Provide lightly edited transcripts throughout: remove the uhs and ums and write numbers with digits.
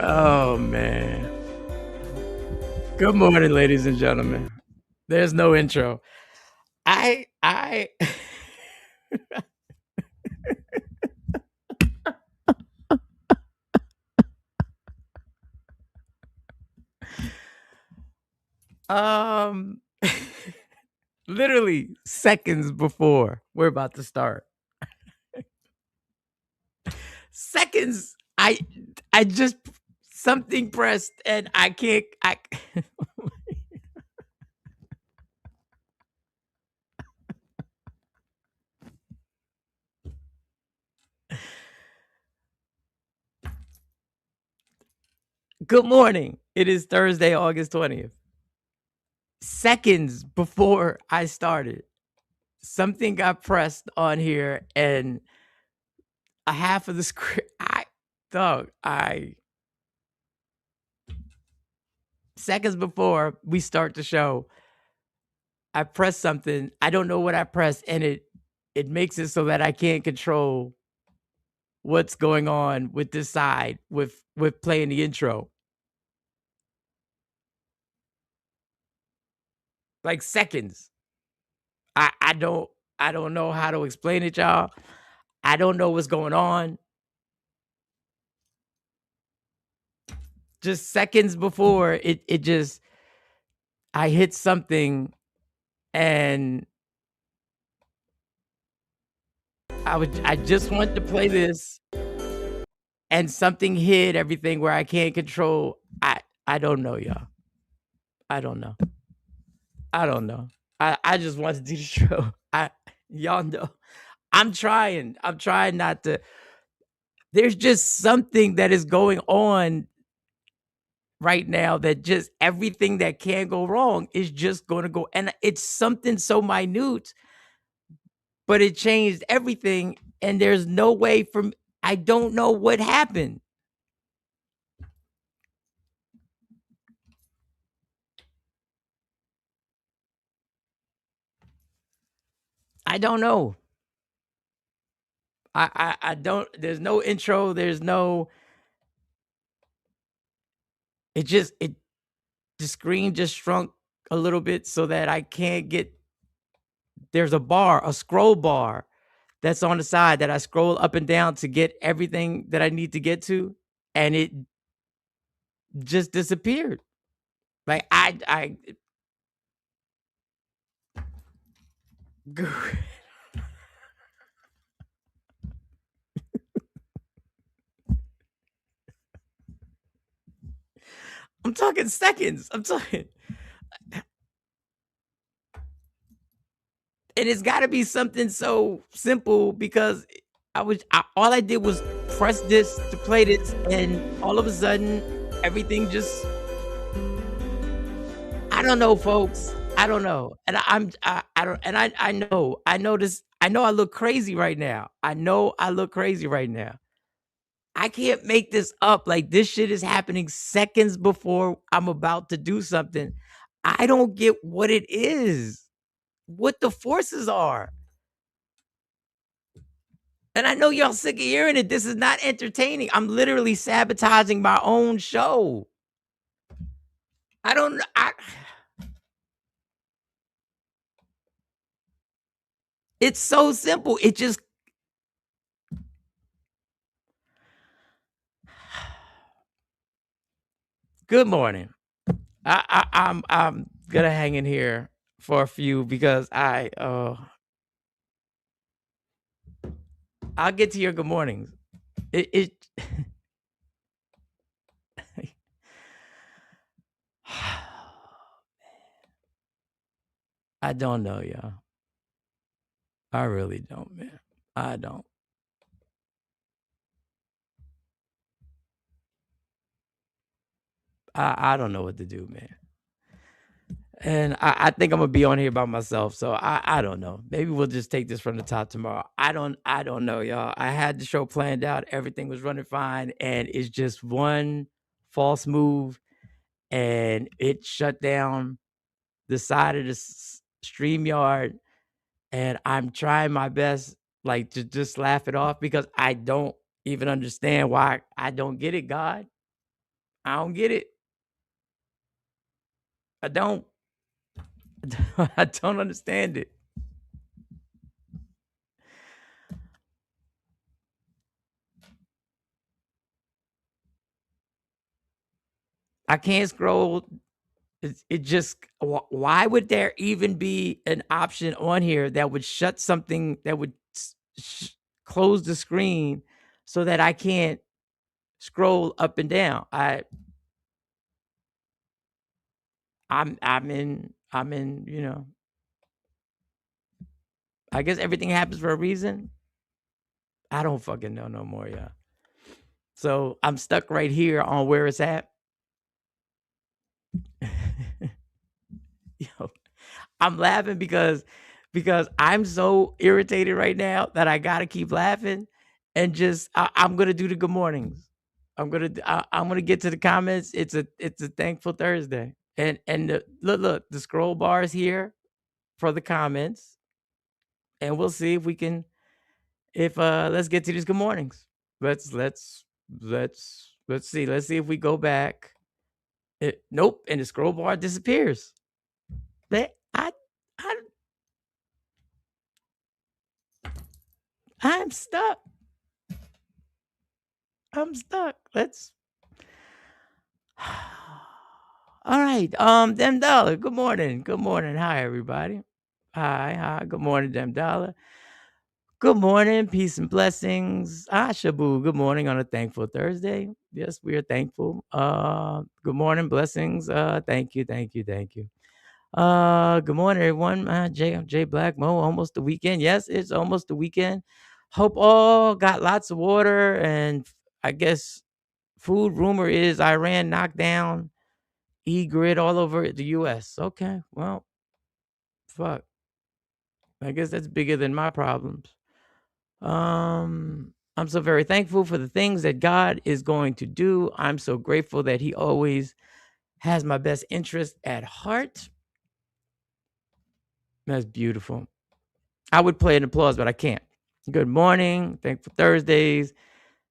Oh man. Good morning, ladies and gentlemen. There's no intro. I um literally seconds before we're about to start. Seconds I just something pressed and I can't I Good morning. It is Thursday, August 20th. Seconds before I started, something got pressed on here and a half of the script I seconds before we start the show, I press something. I don't know what I pressed, and it makes it so that I can't control what's going on with this side with playing the intro. Like seconds. I don't know how to explain it, y'all. I don't know what's going on. Just seconds before it just I hit something and I just want to play this and something hit everything where I can't control. I don't know, y'all. I don't know. I don't know. I just want to do the show. I y'all know. I'm trying. I'm trying not to. There's just something that is going on right now that just everything that can go wrong is just going to go, and it's something so minute, but it changed everything, and there's no way from. I don't know what happened. I don't know. I don't. There's no intro. There's no. It the screen just shrunk a little bit so that I can't get. There's a bar, a scroll bar that's on the side that I scroll up and down to get everything that I need to get to, and it just disappeared. Like I'm talking seconds. I'm talking. And it's gotta be something so simple because all I did was press this to play this, and all of a sudden, everything just I don't know, folks. I don't know. And I don't and I know this I know I look crazy right now. I know I look crazy right now. I can't make this up. Like, this shit is happening seconds before I'm about to do something. I don't get what it is, what the forces are. And I know y'all sick of hearing it. This is not entertaining. I'm literally sabotaging my own show. I don't kn I It's so simple. It just Good morning. I'm gonna hang in here for a few because I'll get to your good mornings. It I don't know, y'all. I really don't, man. I don't. I don't know what to do, man. And I think I'm gonna be on here by myself. So I don't know. Maybe we'll just take this from the top tomorrow. I don't know, y'all. I had the show planned out, everything was running fine, and it's just one false move and it shut down the side of the stream yard. And I'm trying my best like to just laugh it off because I don't even understand why I don't get it, God. I don't get it. I don't. I don't understand it. I can't scroll. It just why would there even be an option on here that would shut something that would close the screen so that I can't scroll up and down? I'm in, I guess everything happens for a reason. I don't fucking know no more, yeah. So I'm stuck right here on where it's at. Yo, I'm laughing because I'm so irritated right now that I gotta keep laughing and just I'm gonna do the good mornings. I'm gonna get to the comments. It's a thankful Thursday. And look, the scroll bar is here for the comments. And we'll see if we can if let's get to these good mornings. Let's see. Let's see if we go back. Nope, and the scroll bar disappears. That I I'm stuck. I'm stuck. Let's All right. Dem Dollar. Good morning. Good morning. Hi, everybody. Hi. Good morning, Dem Dollar. Good morning. Peace and blessings. Shabu. Good morning on a thankful Thursday. Yes, we are thankful. Good morning. Blessings. Thank you. Thank you. Thank you. Good morning, everyone. J Black Mo. Almost the weekend. Yes, it's almost the weekend. Hope all got lots of water and I guess food. Rumor is Iran knocked down E-grid all over the US. Okay, well, fuck. I guess that's bigger than my problems. I'm so very thankful for the things that God is going to do. I'm so grateful that he always has my best interest at heart. That's beautiful. I would play an applause, but I can't. Good morning. Thankful Thursdays.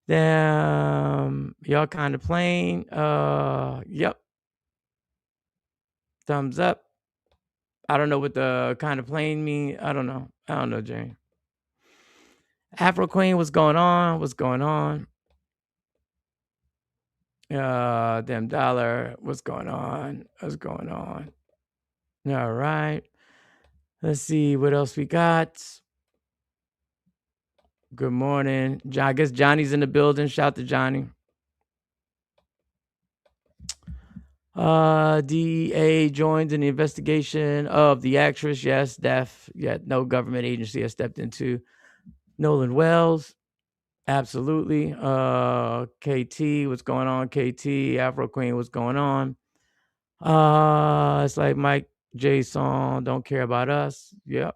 Y'all kind of playing. Yep. Thumbs up. I don't know what the kind of playing mean. I don't know, Jane. Afro Queen, what's going on? What's going on? Dem Dollar, what's going on? What's going on? All right. Let's see what else we got. Good morning. I guess Johnny's in the building. Shout to Johnny. DEA joins in the investigation of the actress. Yes, deaf. Yet no government agency has stepped into. Nolan Wells. Absolutely. KT, what's going on? KT, Afro Queen, what's going on? It's like Mike J song, Don't Care About Us. Yep.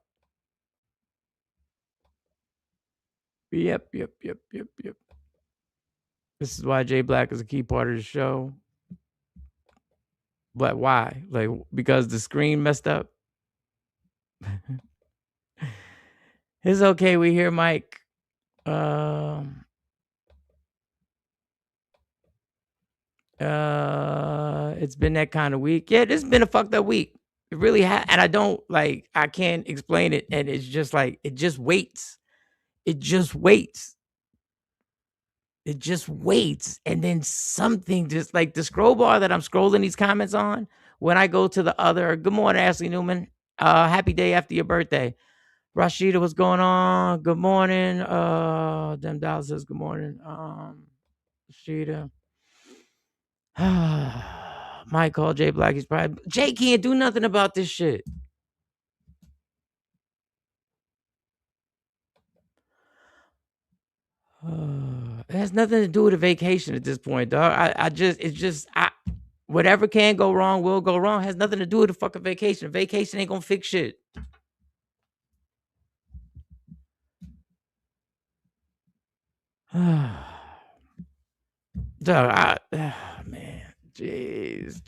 Yep. This is why Jay Black is a key part of the show. But why? Like, because the screen messed up? It's okay. We hear Mike. It's been that kind of week. Yeah, this has been a fucked up week. It really has. And I can't explain it. And it's just like, it just waits. It just waits. It just waits. And then something just like the scroll bar that I'm scrolling these comments on, when I go to the other, good morning, Ashley Newman. Happy day after your birthday. Rashida, what's going on? Good morning. Dem Dallas says good morning. Rashida. Mike called Jay Black. He's probably Jay can't do nothing about this shit. It has nothing to do with a vacation at this point, dog. Whatever can go wrong will go wrong. It has nothing to do with a fucking vacation. A vacation ain't gonna fix shit. Dog, man. Jeez.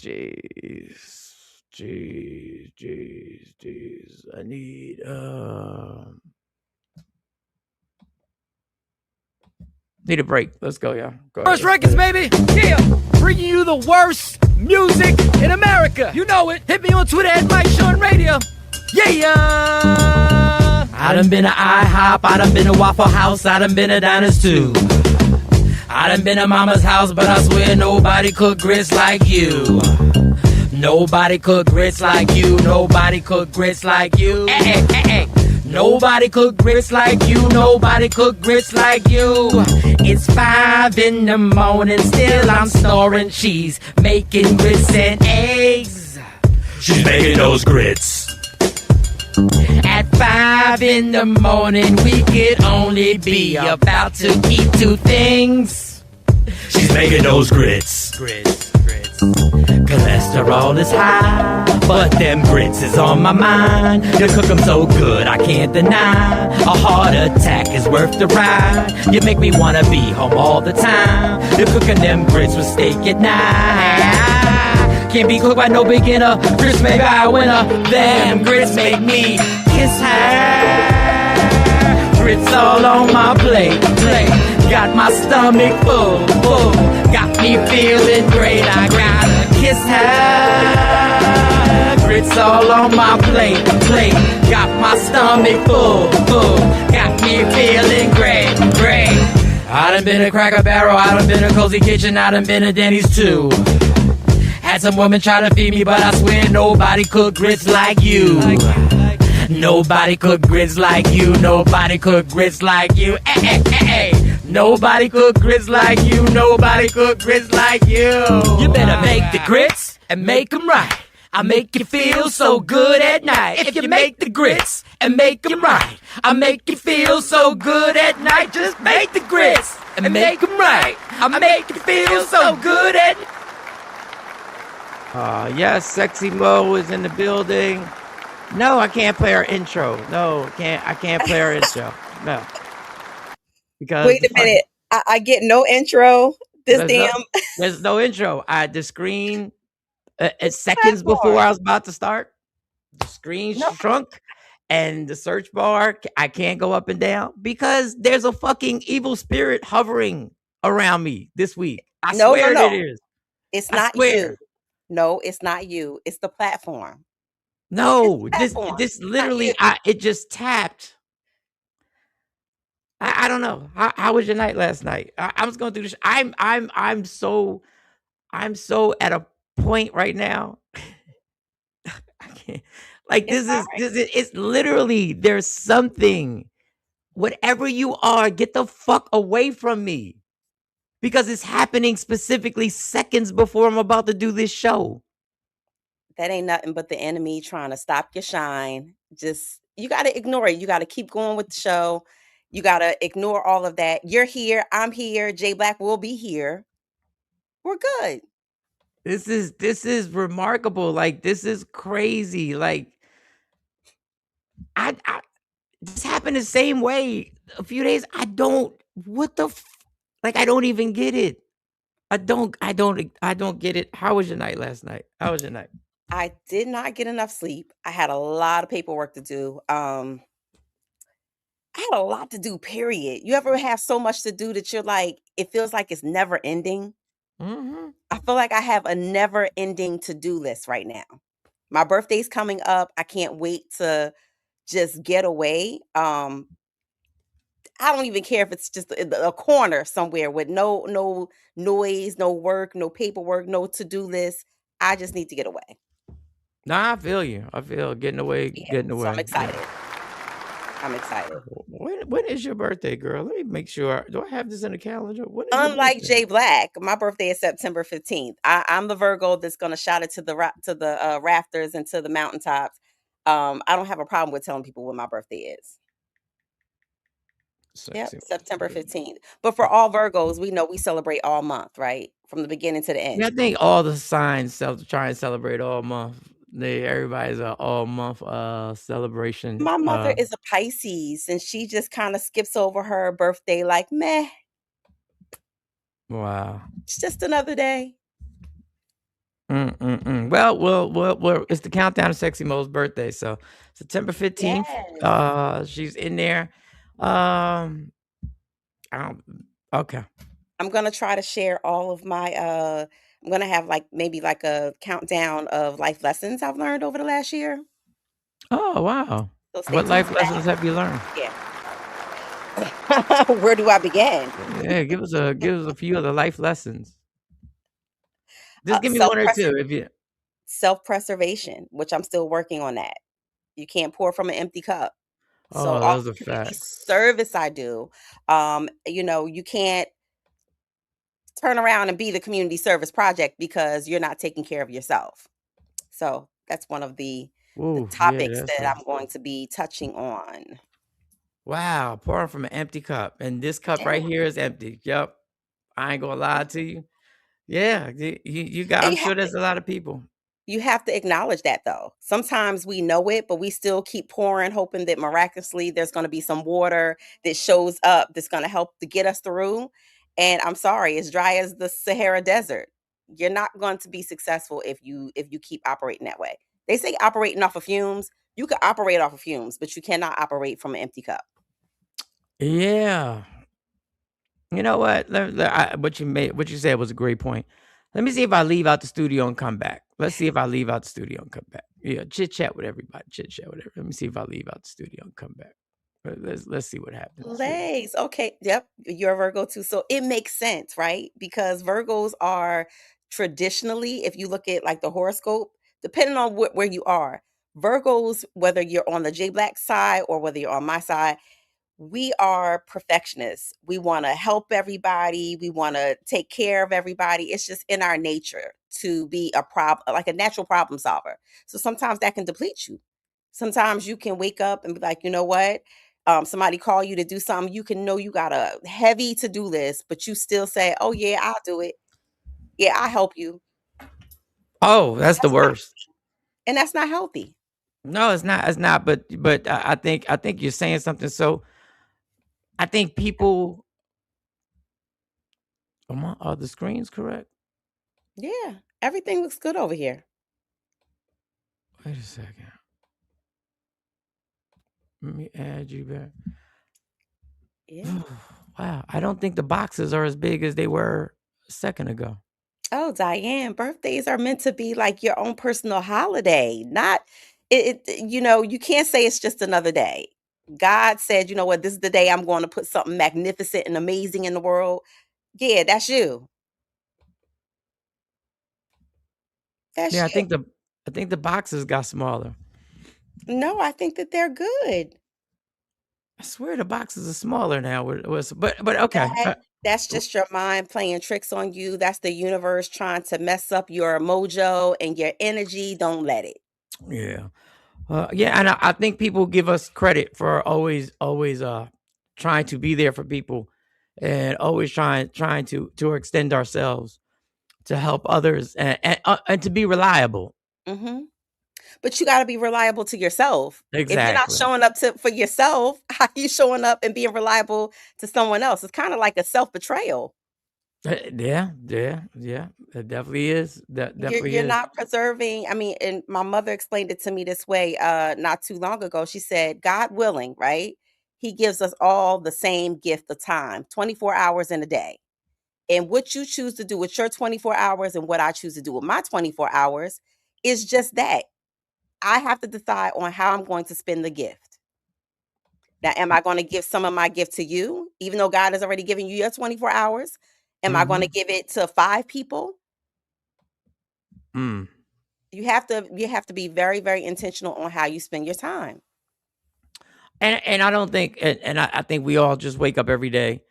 I need need a break. Let's go, y'all. Go First records, baby. Yeah. Bringing you the worst music in America. You know it. Hit me on Twitter at Mike Sean Radio. Yeah. I done been to IHOP. I done been to Waffle House. I done been to Diners too. I done been to Mama's house, but I swear nobody cook grits like you. Nobody cook grits like you. Nobody cook grits like you. Nobody cook grits like you. Nobody cook grits like you. It's 5 in the morning, still I'm snoring cheese, making grits and eggs. She's making those grits. At 5 in the morning, we could only be about to eat 2 things. She's making those grits. Cholesterol is high, but them grits is on my mind. You cook them so good, I can't deny. A heart attack is worth the ride. You make me wanna be home all the time. You're cooking them grits with steak at night. Can't be cooked by no beginner. Grits make I winner. Them grits make me kiss her. Grits all on my plate. Got my stomach full. Got me feeling great. I gotta kiss her. Grits all on my plate. Got my stomach full. Got me feeling great. I done been to Cracker Barrel. I done been to Cozy Kitchen. I done been to Denny's too. Had some woman try to feed me, but I swear nobody cook grits like you. Nobody cook grits like you. Nobody cook grits like you. Nobody cook grits like you. Nobody cook grits like you. You better make the grits and make them right. I make you feel so good at night. If you make the grits and make them right, I make you feel so good at night. Just make the grits and make them right. I make you feel so good at night. Yes, Sexy Mo is in the building. No, I can't play our intro. No, I can't play our intro. No. Because wait a minute. I get no intro. There's no intro. The screen seconds before I was about to start, the screen shrunk and the search bar, I can't go up and down because there's a fucking evil spirit hovering around me this week. I swear it is. It's not you. No, it's not you. It's the platform. No, this literally, it just tapped. I don't know. How was your night last night? I was going through this. I'm so at a point right now. I can't. Like it's literally, there's something. Whatever you are, get the fuck away from me. Because it's happening specifically seconds before I'm about to do this show. That ain't nothing but the enemy trying to stop your shine. Just you gotta ignore it. You gotta keep going with the show. You gotta ignore all of that. You're here, I'm here, Jay Black will be here. We're good. This is remarkable. Like, this is crazy. Like, I this happened the same way a few days. I don't what the like, I don't even get it. I don't get it. How was your night last night? How was your night? I did not get enough sleep. I had a lot of paperwork to do. I had a lot to do, period. You ever have so much to do that you're like, it feels like it's never ending? Mhm. I feel like I have a never ending to-do list right now. My birthday's coming up. I can't wait to just get away. I don't even care if it's just a corner somewhere with no noise, no work, no paperwork, no to-do list. I just need to get away. Nah, I feel you. I feel getting away, Yeah, getting so I'm away. Yeah. excited. I'm excited. When is your birthday, girl? Let me make sure. Do I have this in the calendar? When is your Unlike birthday? Jay Black, my birthday is September 15th. I'm the Virgo that's gonna shout it to the rafters and to the mountaintops. I don't have a problem with telling people when my birthday is. Yep, Sexy. September 15th. But for all Virgos, we know we celebrate all month, right? From the beginning to the Yeah, I end. think all the signs try and celebrate all month. Everybody's a all month celebration. My mother is a Pisces and she just kind of skips over her birthday like, meh, Wow. it's just another day. Well, it's the countdown to Sexy Mo's birthday. So September 15th. Yes. She's in there. Um, I don't. Okay. I'm gonna try to share all of my I'm gonna have like maybe like a countdown of life lessons I've learned over the last year. Oh wow. So stay What tuned life for that. lessons have you learned? Yeah. Where do I begin? Yeah, give us a few of the life lessons. Uh, Just give me self one or two if you. self-preservation, which I'm still working on that. You can't pour from an empty cup. So Oh, all those the are community facts. service I do, you can't turn around and be the community service project because you're not taking care of yourself. So that's one of the Ooh, yeah, topics that's that a I'm going to be touching on. wow. Pouring from an empty cup, and this cup right Yeah. here is empty. Yep, I ain't gonna lie to you. Yeah, you got. And I'm sure there's a lot of people. you have to acknowledge that though. Sometimes we know it, but we still keep pouring, hoping that miraculously there's going to be some water that shows up that's going to help to get us through. And I'm sorry, as dry as the Sahara Desert. You're not going to be successful if you keep operating that way. They say operating off of fumes. You can operate off of fumes, but you cannot operate from an empty cup. Yeah. You know what? What you said was a great point. Let me see if I leave out the studio and come back. Let's see if I leave out the studio and come back. Yeah, chit chat with everybody. Chit chat with everybody. Let me see if I leave out the studio and come back. Let's see what happens here. Legs. Okay. Yep. You're a Virgo too. So it makes sense, right? Because Virgos are traditionally, if you look at like the horoscope, depending on where you are, Virgos, whether you're on the J Black side or whether you're on my side, we are perfectionists. We want to help everybody. We want to take care of everybody. It's just in our nature to be a problem, like a natural problem solver. So sometimes that can deplete you. Sometimes you can wake up and be like, you know what? Somebody call you to do something. You can know you got a heavy to-do list, but you still say, "Oh yeah, I'll do it. Yeah, I'll help you." Oh, that's the That's not, worst. and that's not healthy. No, it's not. It's not. But I think you're saying something. So I think people. Are the screens correct? Yeah, everything looks good over here. Wait a second. Let me add you back. Yeah. Wow, I don't think the boxes are as big as they were a second ago. Oh, Diane, birthdays are meant to be like your own personal holiday, not you can't say it's just another day. God said, you know what, this is the day I'm going to put something magnificent and amazing in the world. Yeah, that's you. That's Yeah, you. I think the boxes got smaller. No, I think that they're good. I swear the boxes are smaller now. But okay. That's just your mind playing tricks on you. That's the universe trying to mess up your mojo and your energy. Don't let it. Yeah. Yeah, and I think people give us credit for always trying to be there for people, and always trying to extend ourselves to help others, and to be reliable. Mhm. But you gotta be reliable to yourself. If you're not Exactly. showing up for yourself, how you showing up and being reliable to someone else? It's kinda like a self-betrayal. Yeah, yeah, yeah. It definitely is. That definitely You're is. not preserving. I mean, and my mother explained it to me this way, not too long ago. She said, "God willing, right? He gives us all the same gift of time, 24 hours in a day. And what you choose to do with your 24 hours and what I choose to do with my 24 hours is just that. I have to decide on how I'm going to spend the gift. Now, am I going to give some of my gift to you, even though God has already given you your 24 hours? Am I going to Mhm. give it to 5 people? Mm. You have to be very, very intentional on how you spend your time. And I don't think, and I think we all just wake up every day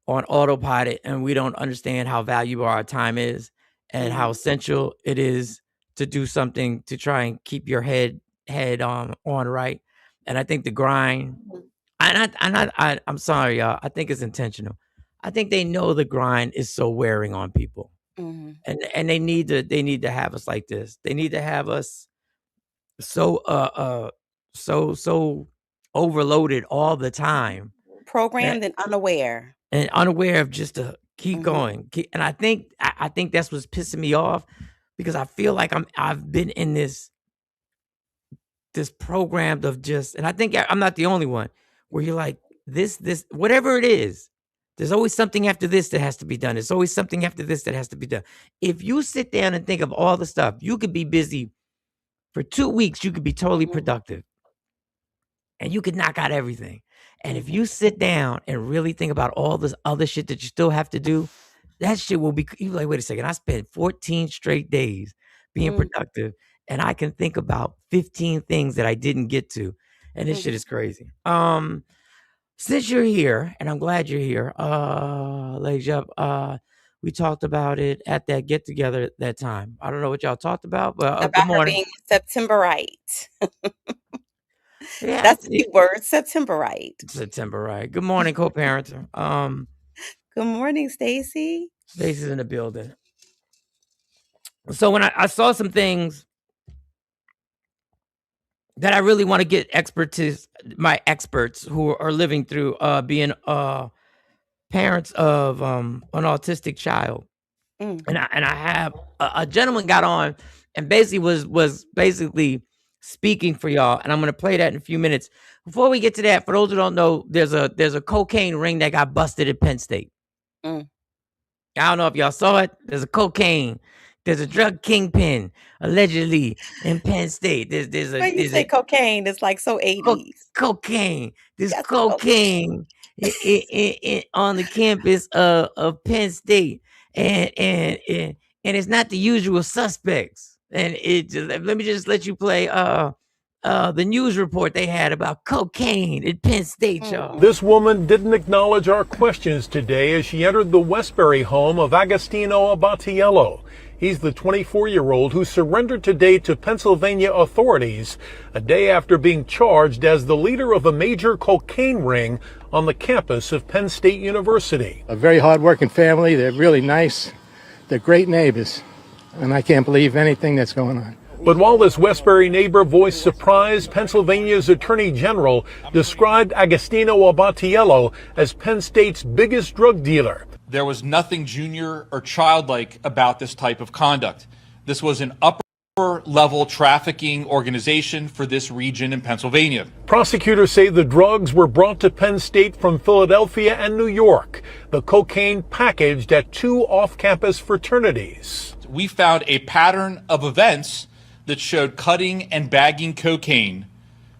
on autopilot, and we don't understand how valuable our time is, and how Mhm, essential it is to do something to try and keep your head on right. And I think the grind, mhm, I'm sorry, y'all. I think it's intentional. I think they know the grind is so wearing on people, mhm. and they need to have us like this. They need to have us so so overloaded all the time, Programmed and unaware. and unaware of just to keep Mhm, going. And I think that's what's pissing me off, because I feel like I've been in this programmed of just, and I think I'm not the only one, where you're like, this whatever it is, there's always something after this that has to be done. There's always something after this that has to be done. If you sit down and think of all the stuff, you could be busy for 2 weeks. You could be totally mhm, productive, and you could knock out everything. And if mhm, you sit down and really think about all this other shit that you still have to do, that shit will be, you like, wait a second, I spent 14 straight days being mm, productive, and I can think about 15 things that I didn't get to. And this shit mhm. is crazy. Since you're here, and I'm glad you're here, ladies up, we talked about it at that get together that time. I don't know what y'all talked about, but good About her morning. being Septemberite. Yeah, That's the key word, Septemberite. September, right? Good morning, co-parenter. Good morning, Stacy. Stacey's in the building. So when I saw some things that I really want to get expertise, my experts who are living through being parents of an autistic child, Mm, and I have a gentleman got on and basically was basically speaking for y'all, and I'm gonna play that in a few minutes. Before we get to that, for those who don't know, there's a cocaine ring that got busted at Penn State. mm. I don't know if y'all saw it. There's a drug kingpin allegedly in Penn State. When you There's say a cocaine, it's like so co- 80s. cocaine. There's That's cocaine. cocaine on the campus of Penn State, and it's not the usual suspects. And it just, let me just let you play the news report they had about cocaine at Penn State, y'all. Mm. This woman didn't acknowledge our questions today as she entered the Westbury home of Agostino Abatiello. He's the 24-year-old who surrendered today to Pennsylvania authorities a day after being charged as the leader of a major cocaine ring on the campus of Penn State University. A very hard-working family. They're really nice. They're great neighbors. And I can't believe anything that's going on. But while this Westbury neighbor voiced surprise, Pennsylvania's Attorney General described Agostino Abatiello as Penn State's biggest drug dealer. There was nothing junior or childlike about this type of conduct. This was an upper level trafficking organization for this region in Pennsylvania. Prosecutors say the drugs were brought to Penn State from Philadelphia and New York, the cocaine packaged at 2 off-campus fraternities. We found a pattern of events that showed cutting and bagging cocaine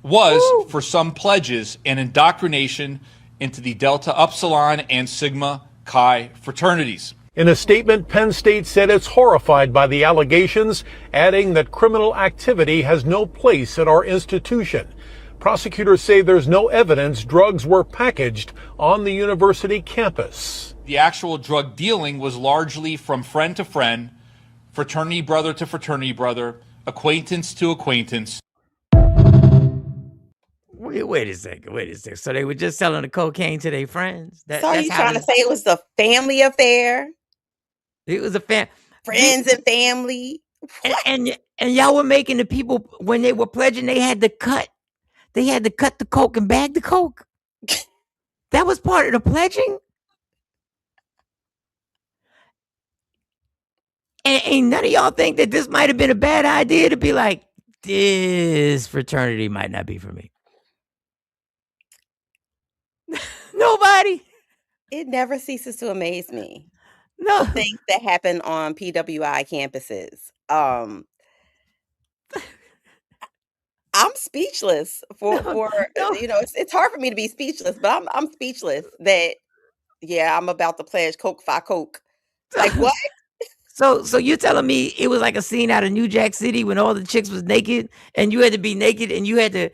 was, for some pledges, an indoctrination into the Delta Upsilon and Sigma Chi fraternities. In a statement, Penn State said it's horrified by the allegations, adding that criminal activity has no place at our institution. Prosecutors say there's no evidence drugs were packaged on the university campus. The actual drug dealing was largely from friend to friend, fraternity brother to fraternity brother, acquaintance to acquaintance. Wait a second. So they were just selling the cocaine to their friends. So are you trying to say it was a family affair? It was a friends and family. And y'all were making the people, when they were pledging, they had to cut the coke and bag the coke. That was part of the pledging. And ain't none of y'all think that this might have been a bad idea to be like, this fraternity might not be for me. Nobody. It never ceases to amaze me. No. The things that happen on PWI campuses. I'm speechless for you know, it's hard for me to be speechless, but I'm speechless that I'm about to pledge Coke for Coke. Like what? So you're telling me it was like a scene out of New Jack City when all the chicks was naked and you had to be naked and you had to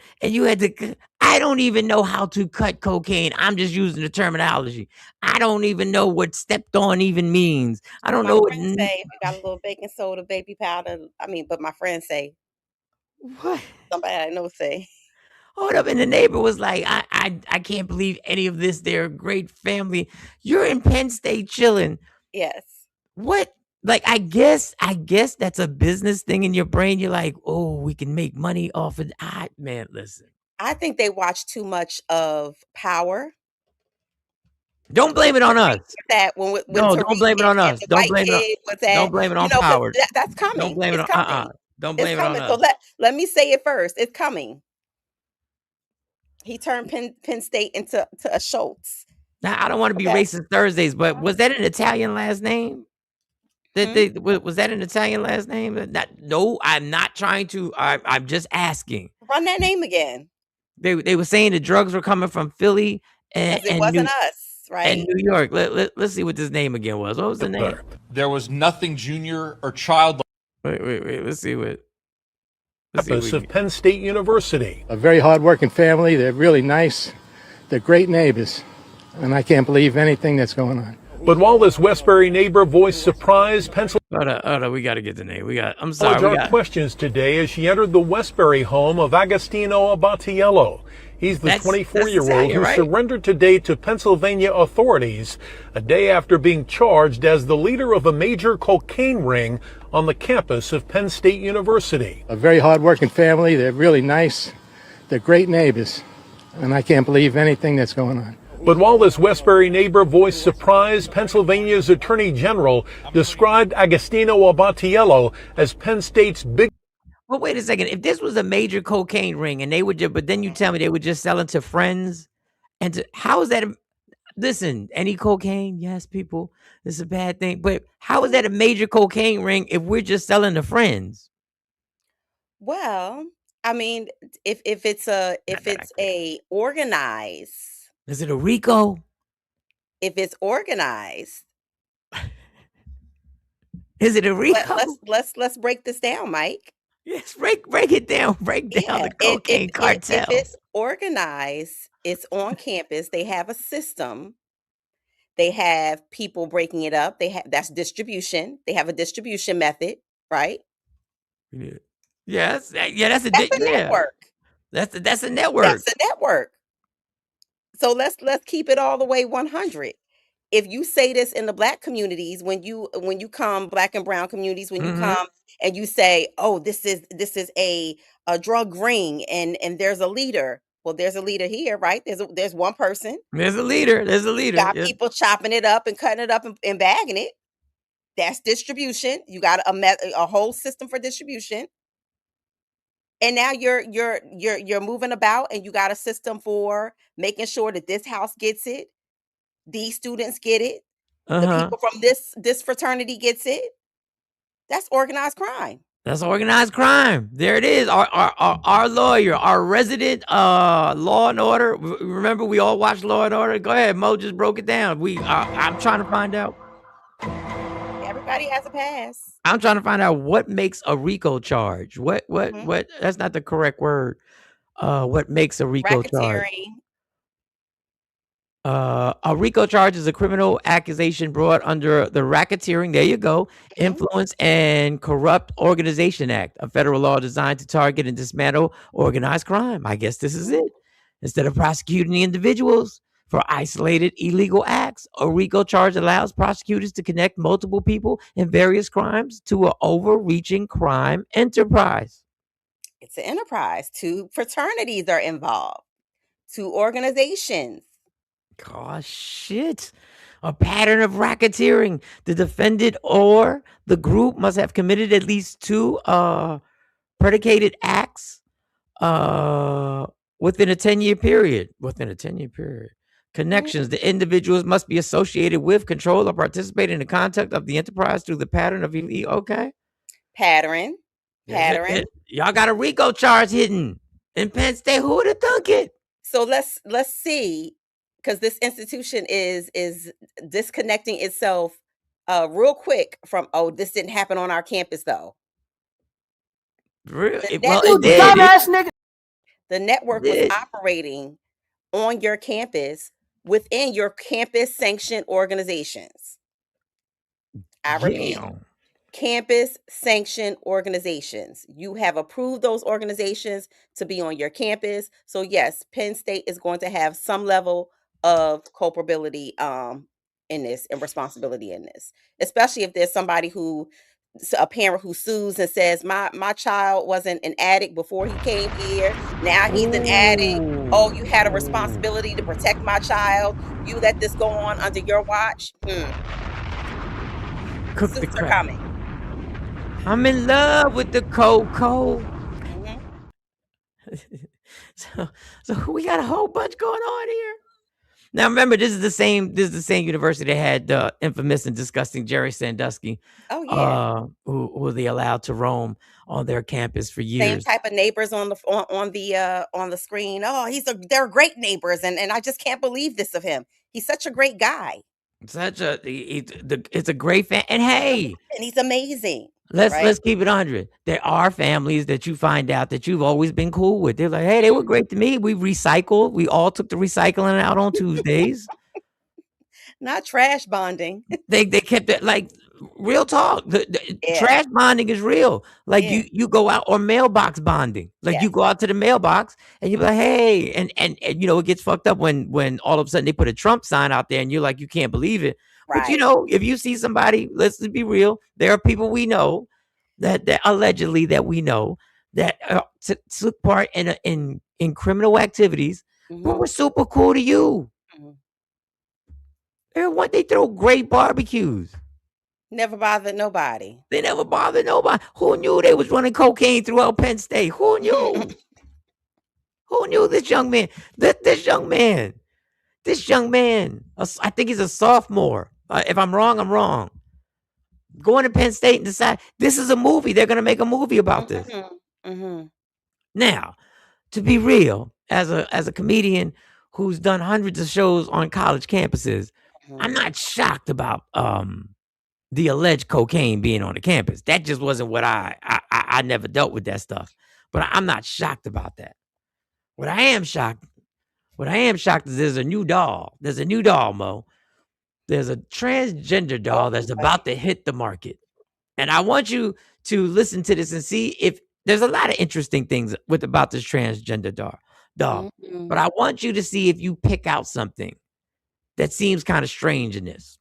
I don't even know how to cut cocaine. I'm just using the terminology. I don't even know what stepped on even means. I don't know. My friends say if you got a little baking soda, baby powder. But my friends say what? Somebody I know say. Hold up, and the neighbor was like, I can't believe any of this. They're a great family. You're in Penn State chilling. Yes. What? Like, I guess that's a business thing in your brain. You're like, oh, we can make money off of man, listen. I think they watch too much of Power. Don't blame it on us. That when don't blame it on us. Don't blame it on Power. That's coming. Don't blame it on Don't blame it on us. So let me say it first. It's coming. He turned Penn State into a Schultz. Now, I don't want to be racist Thursdays, but was that an Italian last name? Was that an Italian last name? No, I'm not trying to. I'm just asking. Run that name again. They were saying the drugs were coming from Philly and it wasn't us, right? And New York. Let's see what this name again was. What was the name? There was nothing junior or child. Wait. Let's see what. Campus of Penn State University. A very hardworking family. They're really nice. They're great neighbors. And I can't believe anything that's going on. But while this Westbury neighbor voiced surprise, Pennsylvania. Hold on, we got to get the name. I'm sorry. Our questions today as she entered the Westbury home of Agostino Abatiello. He's the 24-year-old who surrendered today to Pennsylvania authorities a day after being charged as the leader of a major cocaine ring on the campus of Penn State University. A very hardworking family. They're really nice. They're great neighbors. And I can't believe anything that's going on. But while this Westbury neighbor voiced surprise, Pennsylvania's Attorney General described Agostino Abatiello as Penn State's big. Well, wait a second. If this was a major cocaine ring and they would just, but then you tell me they would just sell it to friends, how is that? Listen, any cocaine, yes, people, this is a bad thing. But how is that a major cocaine ring if we're just selling to friends? Well, I mean, if it's a organized. Is it a RICO? If it's organized. Is it a RICO? Let's break this down, Mike. Yes, break it down. Break down the cocaine cartel. If it's organized, it's on campus. They have a system. They have people breaking it up. That's distribution. They have a distribution method, right? Yes. Yeah, that's a network. That's a network. That's a network. So let's keep it all the way 100. If you say this in the Black communities, when you come, Black and brown communities, when you come and you say, "Oh, this is a drug ring," and there's a leader. Well, there's a leader here, right? There's one person. There's a leader. You got people chopping it up and cutting it up and bagging it. That's distribution. You got a whole system for distribution. And now you're moving about, and you got a system for making sure that this house gets it, these students get it, the people from this fraternity gets it. That's organized crime. That's organized crime. There it is. Our lawyer, our resident Law and Order. Remember, we all watched Law and Order. Go ahead, Mo just broke it down. I'm trying to find out. Everybody has a pass. I'm trying to find out what makes a RICO charge. What? That's not the correct word. What makes a RICO charge? Racketeering. A RICO charge is a criminal accusation brought under the Racketeering, there you go, Influence and Corrupt Organization Act, a federal law designed to target and dismantle organized crime. I guess this is it. Instead of prosecuting the individuals for isolated illegal acts, a RICO charge allows prosecutors to connect multiple people in various crimes to an overreaching crime enterprise. It's an enterprise. 2 fraternities are involved. 2 organizations. Gosh, shit. A pattern of racketeering. The defendant or the group must have committed at least 2 predicated acts within a 10-year period. Connections. The individuals must be associated with, control, or participate in the conduct of the enterprise through the pattern of okay. Pattern. Y'all got a RICO charge hidden in Penn State. Who would have thunk it? So let's see, because this institution is disconnecting itself real quick from, oh, this didn't happen on our campus though. Really? Well, You dumbass nigga. The network was operating on your campus within your campus sanctioned organizations. I repeat, campus sanctioned organizations. You have approved those organizations to be on your campus. So yes, Penn State is going to have some level of culpability in this and responsibility in this, especially if there's somebody a parent who sues and says, my child wasn't an addict before he came here. Now he's an addict. Oh, you had a responsibility to protect my child. You let this go on under your watch. Cook the Suits are crap. coming. I'm in love with the cocoa. So we got a whole bunch going on here. Now remember, this is the same university that had the infamous and disgusting Jerry Sandusky. Oh yeah. Who they allowed to roam on their campus for years. Same type of neighbors on the screen. Oh, they're great neighbors, and I just can't believe this of him. He's such a great guy. It's a great fan, and hey, and he's amazing. Let's keep it 100. There are families that you find out that you've always been cool with. They're like, hey, they were great to me. We recycled. We all took the recycling out on Tuesdays. Not trash bonding. They kept it like real talk. Trash bonding is real. Like you go out, or mailbox bonding. Like you go out to the mailbox and you're like, hey, and it gets fucked up when all of a sudden they put a Trump sign out there and you're like, you can't believe it. Right. But if you see somebody, let's be real, there are people we know that allegedly that we know that took part in criminal activities, but were super cool to you. They throw great barbecues. Never bothered nobody. They never bothered nobody. Who knew they was running cocaine throughout Penn State? Who knew? Who knew this young man? This young man. I think he's a sophomore. If I'm wrong, I'm wrong. Going to Penn State and decide this is a movie. They're going to make a movie about this. Now, to be real, as a comedian who's done hundreds of shows on college campuses, I'm not shocked about the alleged cocaine being on the campus. That just wasn't what I never dealt with that stuff. But I'm not shocked about that. What I am shocked is there's a new doll. There's a new doll, Mo. There's a transgender doll that's about to hit the market. And I want you to listen to this and see if there's a lot of interesting things about this transgender doll. But I want you to see if you pick out something that seems kind of strange in this.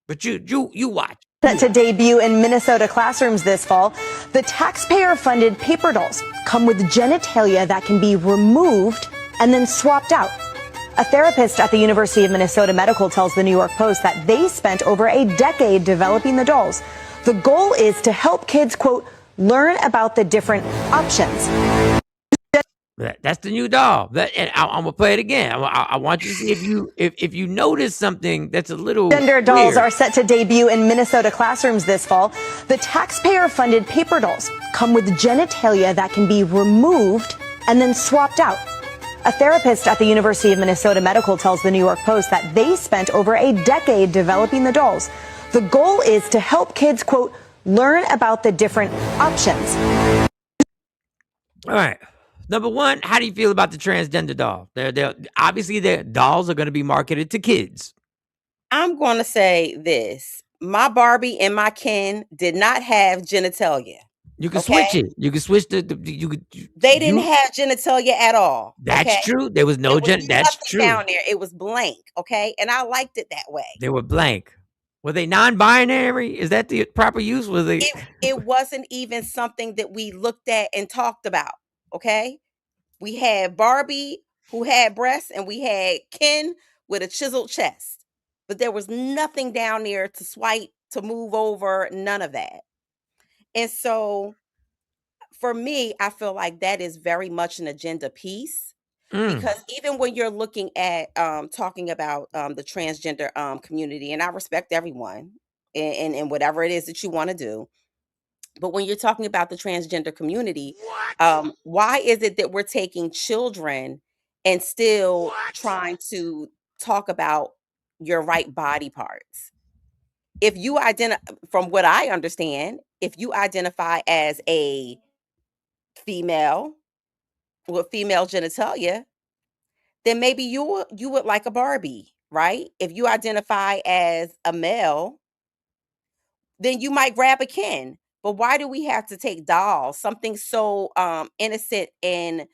But you watch. Set to debut in Minnesota classrooms this fall, the taxpayer-funded paper dolls come with genitalia that can be removed and then swapped out. A therapist at the University of Minnesota Medical tells the New York Post that they spent over a decade developing the dolls. The goal is to help kids, quote, learn about the different options. That's the new doll. And I'm gonna play it again. I want you to see if you notice something that's a little Gender dolls weird. Are set to debut in Minnesota classrooms this fall. The taxpayer-funded paper dolls come with genitalia that can be removed and then swapped out. A therapist at the University of Minnesota Medical tells the New York Post that they spent over a decade developing the dolls. The goal is to help kids, quote, learn about the different options. All right. Number one, how do you feel about the transgender doll? They're obviously their dolls are going to be marketed to kids. I'm going to say this. My Barbie and my Ken did not have genitalia. You can Okay? switch it. You can switch They didn't have genitalia at all. That's okay? true. There was no There was That's nothing true. down there. It was blank. Okay, and I liked it that way. They were blank. Were they non-binary? Is that the proper use? Was they? It wasn't even something that we looked at and talked about. Okay, we had Barbie who had breasts, and we had Ken with a chiseled chest, but there was nothing down there to swipe, to move over, none of that. And so for me, I feel like that is very much an agenda piece. Because even when you're looking at talking about the transgender community, and I respect everyone and whatever it is that you want to do, but when you're talking about the transgender community, why is it that we're taking children and still trying to talk about your right body parts? If you from what I understand, if you identify as a female with female genitalia, then maybe you would like a Barbie, right? If you identify as a male, then you might grab a Ken. But why do we have to take dolls, something so innocent and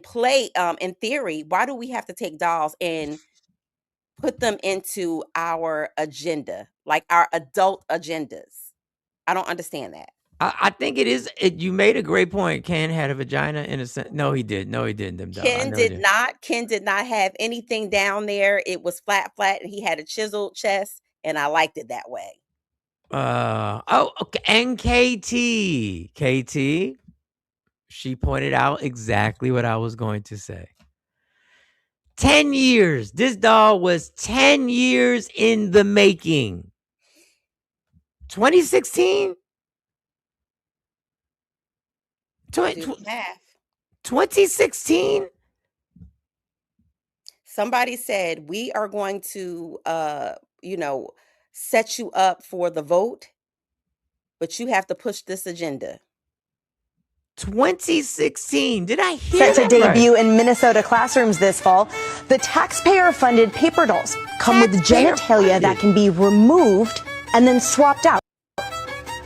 play in theory? Why do we have to take dolls and put them into our agenda, like our adult agendas? I don't understand that. I think it is. You made a great point. Ken had a vagina in a sense. No, he did. No, he didn't. Ken did not. Ken did not have anything down there. It was flat, and he had a chiseled chest, and I liked it that way. Okay. And KT, she pointed out exactly what I was going to say. 10 years. This doll was 10 years in the making. 2016? 2016? Somebody said, we are going to, set you up for the vote, but you have to push this agenda. 2016. Did I hear Set to debut in Minnesota classrooms this fall. The taxpayer-funded paper dolls come with genitalia that can be removed and then swapped out.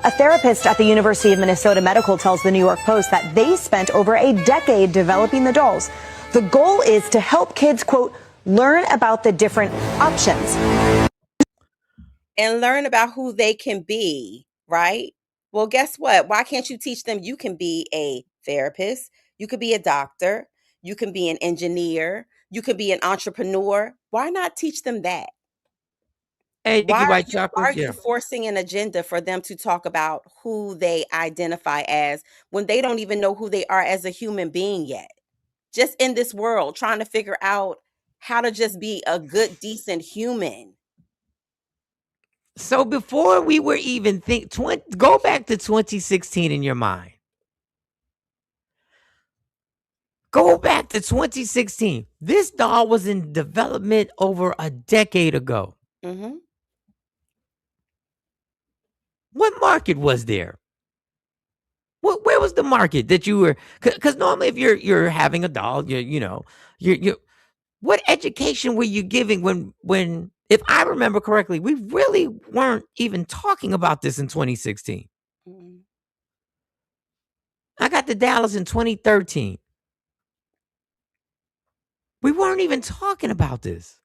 A therapist at the University of Minnesota Medical tells the New York Post that they spent over a decade developing the dolls. The goal is to help kids, quote, learn about the different options. And learn about who they can be, right? Well, guess what? Why can't you teach them you can be a therapist? You could be a doctor. You can be an engineer. You could be an entrepreneur. Why not teach them that? Hey, why are you forcing an agenda for them to talk about who they identify as when they don't even know who they are as a human being yet? Just in this world, trying to figure out how to just be a good, decent human. So before we were even go back to 2016 in your mind. Go back to 2016. This doll was in development over a decade ago. Mm-hmm. What market was there? Where was the market that you were? Because normally, if you're having a doll, you what education were you giving when? If I remember correctly, we really weren't even talking about this in 2016. Mm-hmm. I got to Dallas in 2013. We weren't even talking about this.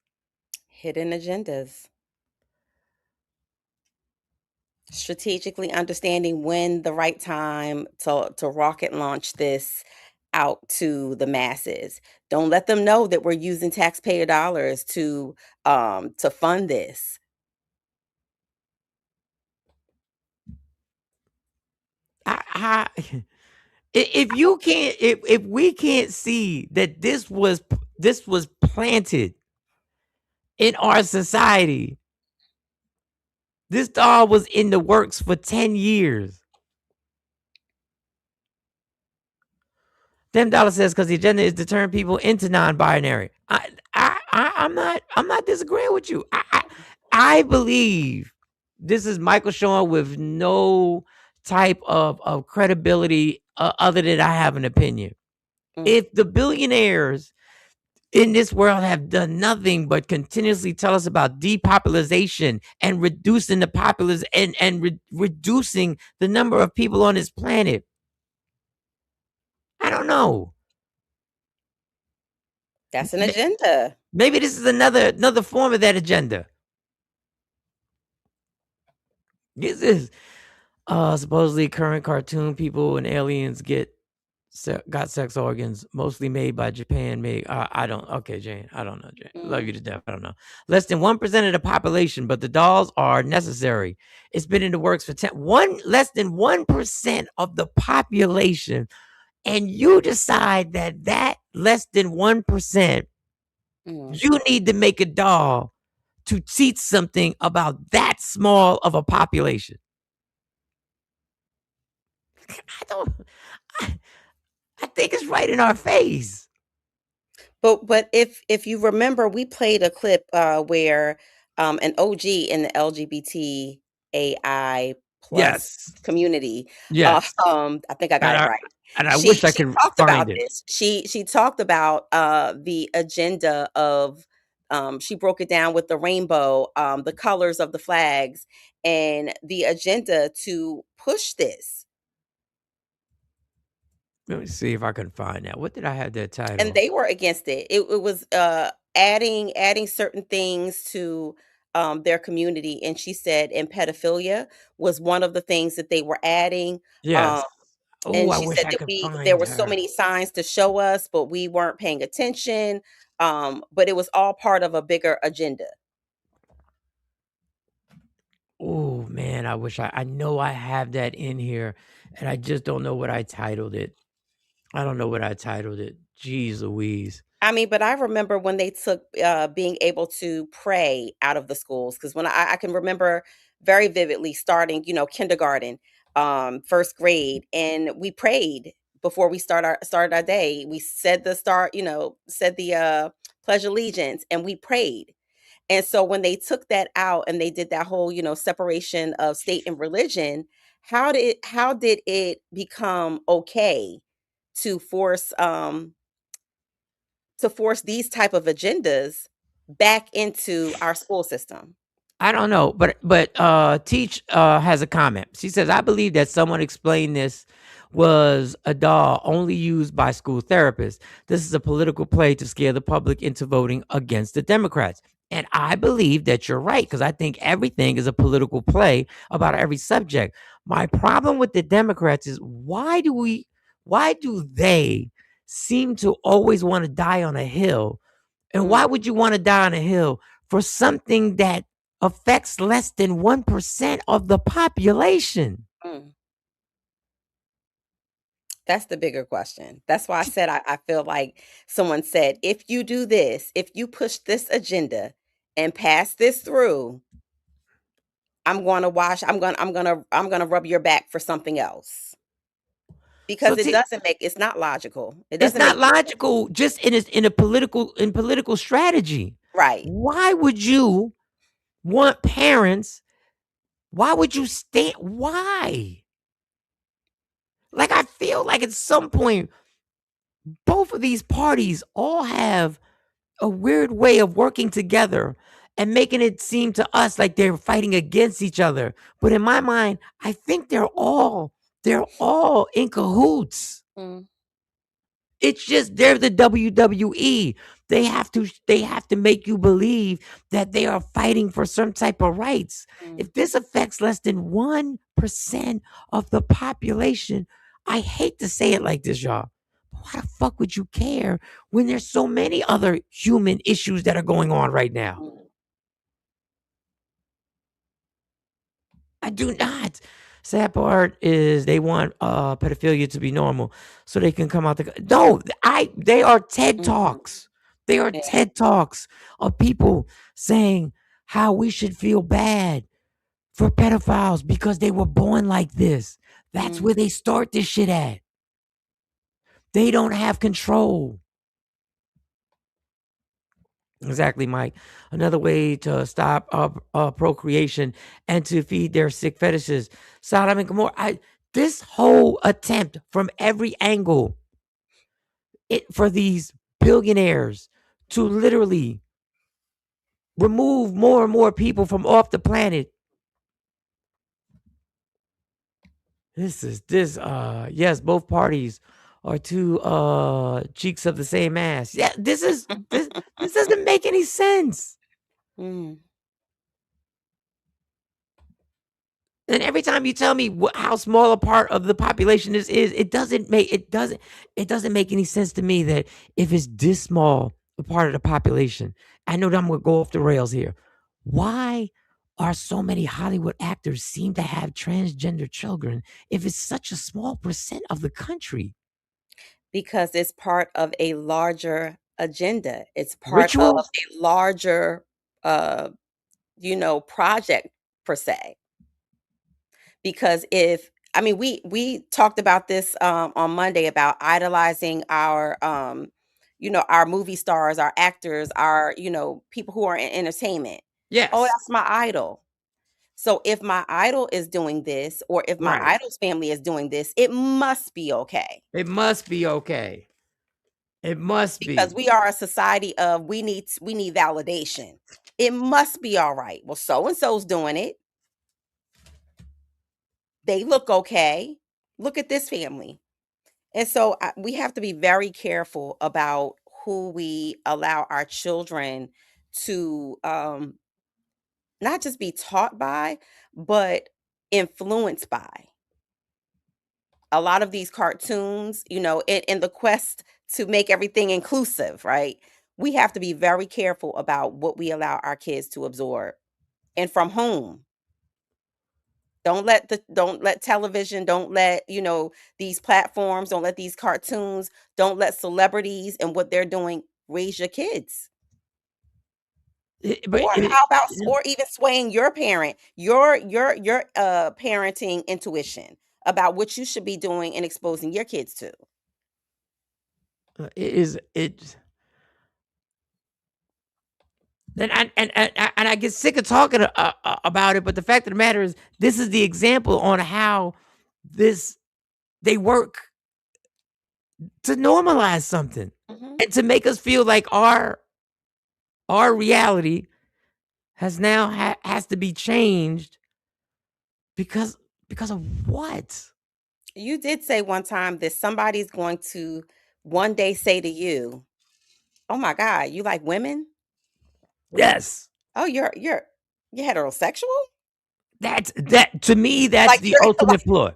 Hidden agendas. Strategically understanding when the right time to rocket launch this out to the masses. Don't let them know that we're using taxpayer dollars to fund this. If we can't see that this was planted in our society, this doll was in the works for 10 years. $10 says because the agenda is to turn people into non-binary. I'm not disagreeing with you. I believe this is Michael showing with no type of credibility other than I have an opinion. If the billionaires in this world have done nothing but continuously tell us about depopulation and reducing the populace and reducing the number of people on this planet, I don't know. That's an agenda. Maybe this is another form of that agenda. This is supposedly current cartoon people and aliens got sex organs mostly made by Japan. I don't. Okay, Jane. I don't know, Jane. Love you to death. I don't know. Less than 1% of the population, but the dolls are necessary. It's been in the works for less than 1% of the population, and you decide that less than 1%, you need to make a doll to teach something about that small of a population. I think it's right in our face. But if you remember, we played a clip where an OG in the LGBTAI plus community, Yes. I think I got it right. And I wish I She could talked about find it. this. She talked about the agenda of she broke it down with the rainbow, the colors of the flags, and the agenda to push this. Let me see if I can find that. What did I have that title? And they were against it. It was adding certain things to their community, and she said, and pedophilia was one of the things that they were adding. Yes. Oh, And I she wish said I that could there find were so her. many signs to show us, but we weren't paying attention. But it was all part of a bigger agenda. Oh man, I wish I know I have that in here, and I just don't know what I titled it. I don't know what I titled it. Jeez Louise. I mean, but I remember when they took being able to pray out of the schools, because when I can remember very vividly starting, kindergarten, first grade, and we prayed before we started our day. We said said the Pledge of Allegiance, and we prayed. And so when they took that out and they did that whole, separation of state and religion, how did it become okay to force these type of agendas back into our school system? I don't know, but Teach has a comment. She says, "I believe that someone explained this was a doll only used by school therapists. This is a political play to scare the public into voting against the Democrats." And I believe that you're right, because I think everything is a political play about every subject. My problem with the Democrats is why do they seem to always want to die on a hill? And why would you want to die on a hill for something that affects less than 1% of the population? That's the bigger question. That's why I said I feel like someone said, if you do this, if you push this agenda and pass this through, I'm going to rub your back for something else. Because it's not logical. It It's doesn't not make logical just in political strategy. right. Why would you want parents? Why would you stand? Why? Like, I feel like at some point, both of these parties all have a weird way of working together and making it seem to us like they're fighting against each other. But in my mind, I think they're all in cahoots. It's just they're the WWE. They have to make you believe that they are fighting for some type of rights. If this affects less than 1% of the population, I hate to say it like this, y'all. Why the fuck would you care when there's so many other human issues that are going on right now? I do not. Sad part is they want pedophilia to be normal so they can come out they are TED Talks. They are TED Talks of people saying how we should feel bad for pedophiles because they were born like this. That's where they start this shit at. They don't have control. Exactly, Mike. Another way to stop procreation and to feed their sick fetishes. Sodom and Gomorrah. This whole attempt from every angle for these billionaires to literally remove more and more people from off the planet. Yes, both parties are two cheeks of the same ass. Yeah, this doesn't make any sense. Mm. And every time you tell me how small a part of the population this is, it doesn't make any sense to me that if it's this small a part of the population, I know that I'm gonna go off the rails here. Why are so many Hollywood actors seem to have transgender children if it's such a small percent of the country? Because it's part of a larger agenda. It's part of Rituals? a larger, uh, project per se. Because we talked about this on Monday about idolizing our movie stars, our actors, our people who are in entertainment. Oh, Yes. that's my idol. So if my idol is doing this, or if my Right. idol's family is doing this, it must be okay. It must be okay. It must Because be. we are a society of we need validation. It must be all right. Well, so and so's doing it. They look okay. Look at this family. And so we have to be very careful about who we allow our children to not just be taught by, but influenced by. A lot of these cartoons, in the quest to make everything inclusive, right? We have to be very careful about what we allow our kids to absorb, and from whom. Don't let television, don't let, these platforms, don't let these cartoons, don't let celebrities and what they're doing raise your kids. Or how about or even swaying your parenting intuition about what you should be doing and exposing your kids to. It and I get sick of talking about it, but the fact of the matter is, this is the example on how they work to normalize something Mhm. and to make us feel like our reality has to be changed because of what? You did say one time that somebody's going to one day say to you, "Oh my God, you like women? Yes. Oh, you're heterosexual? That to me, that's Like the you're like, ultimate ploy.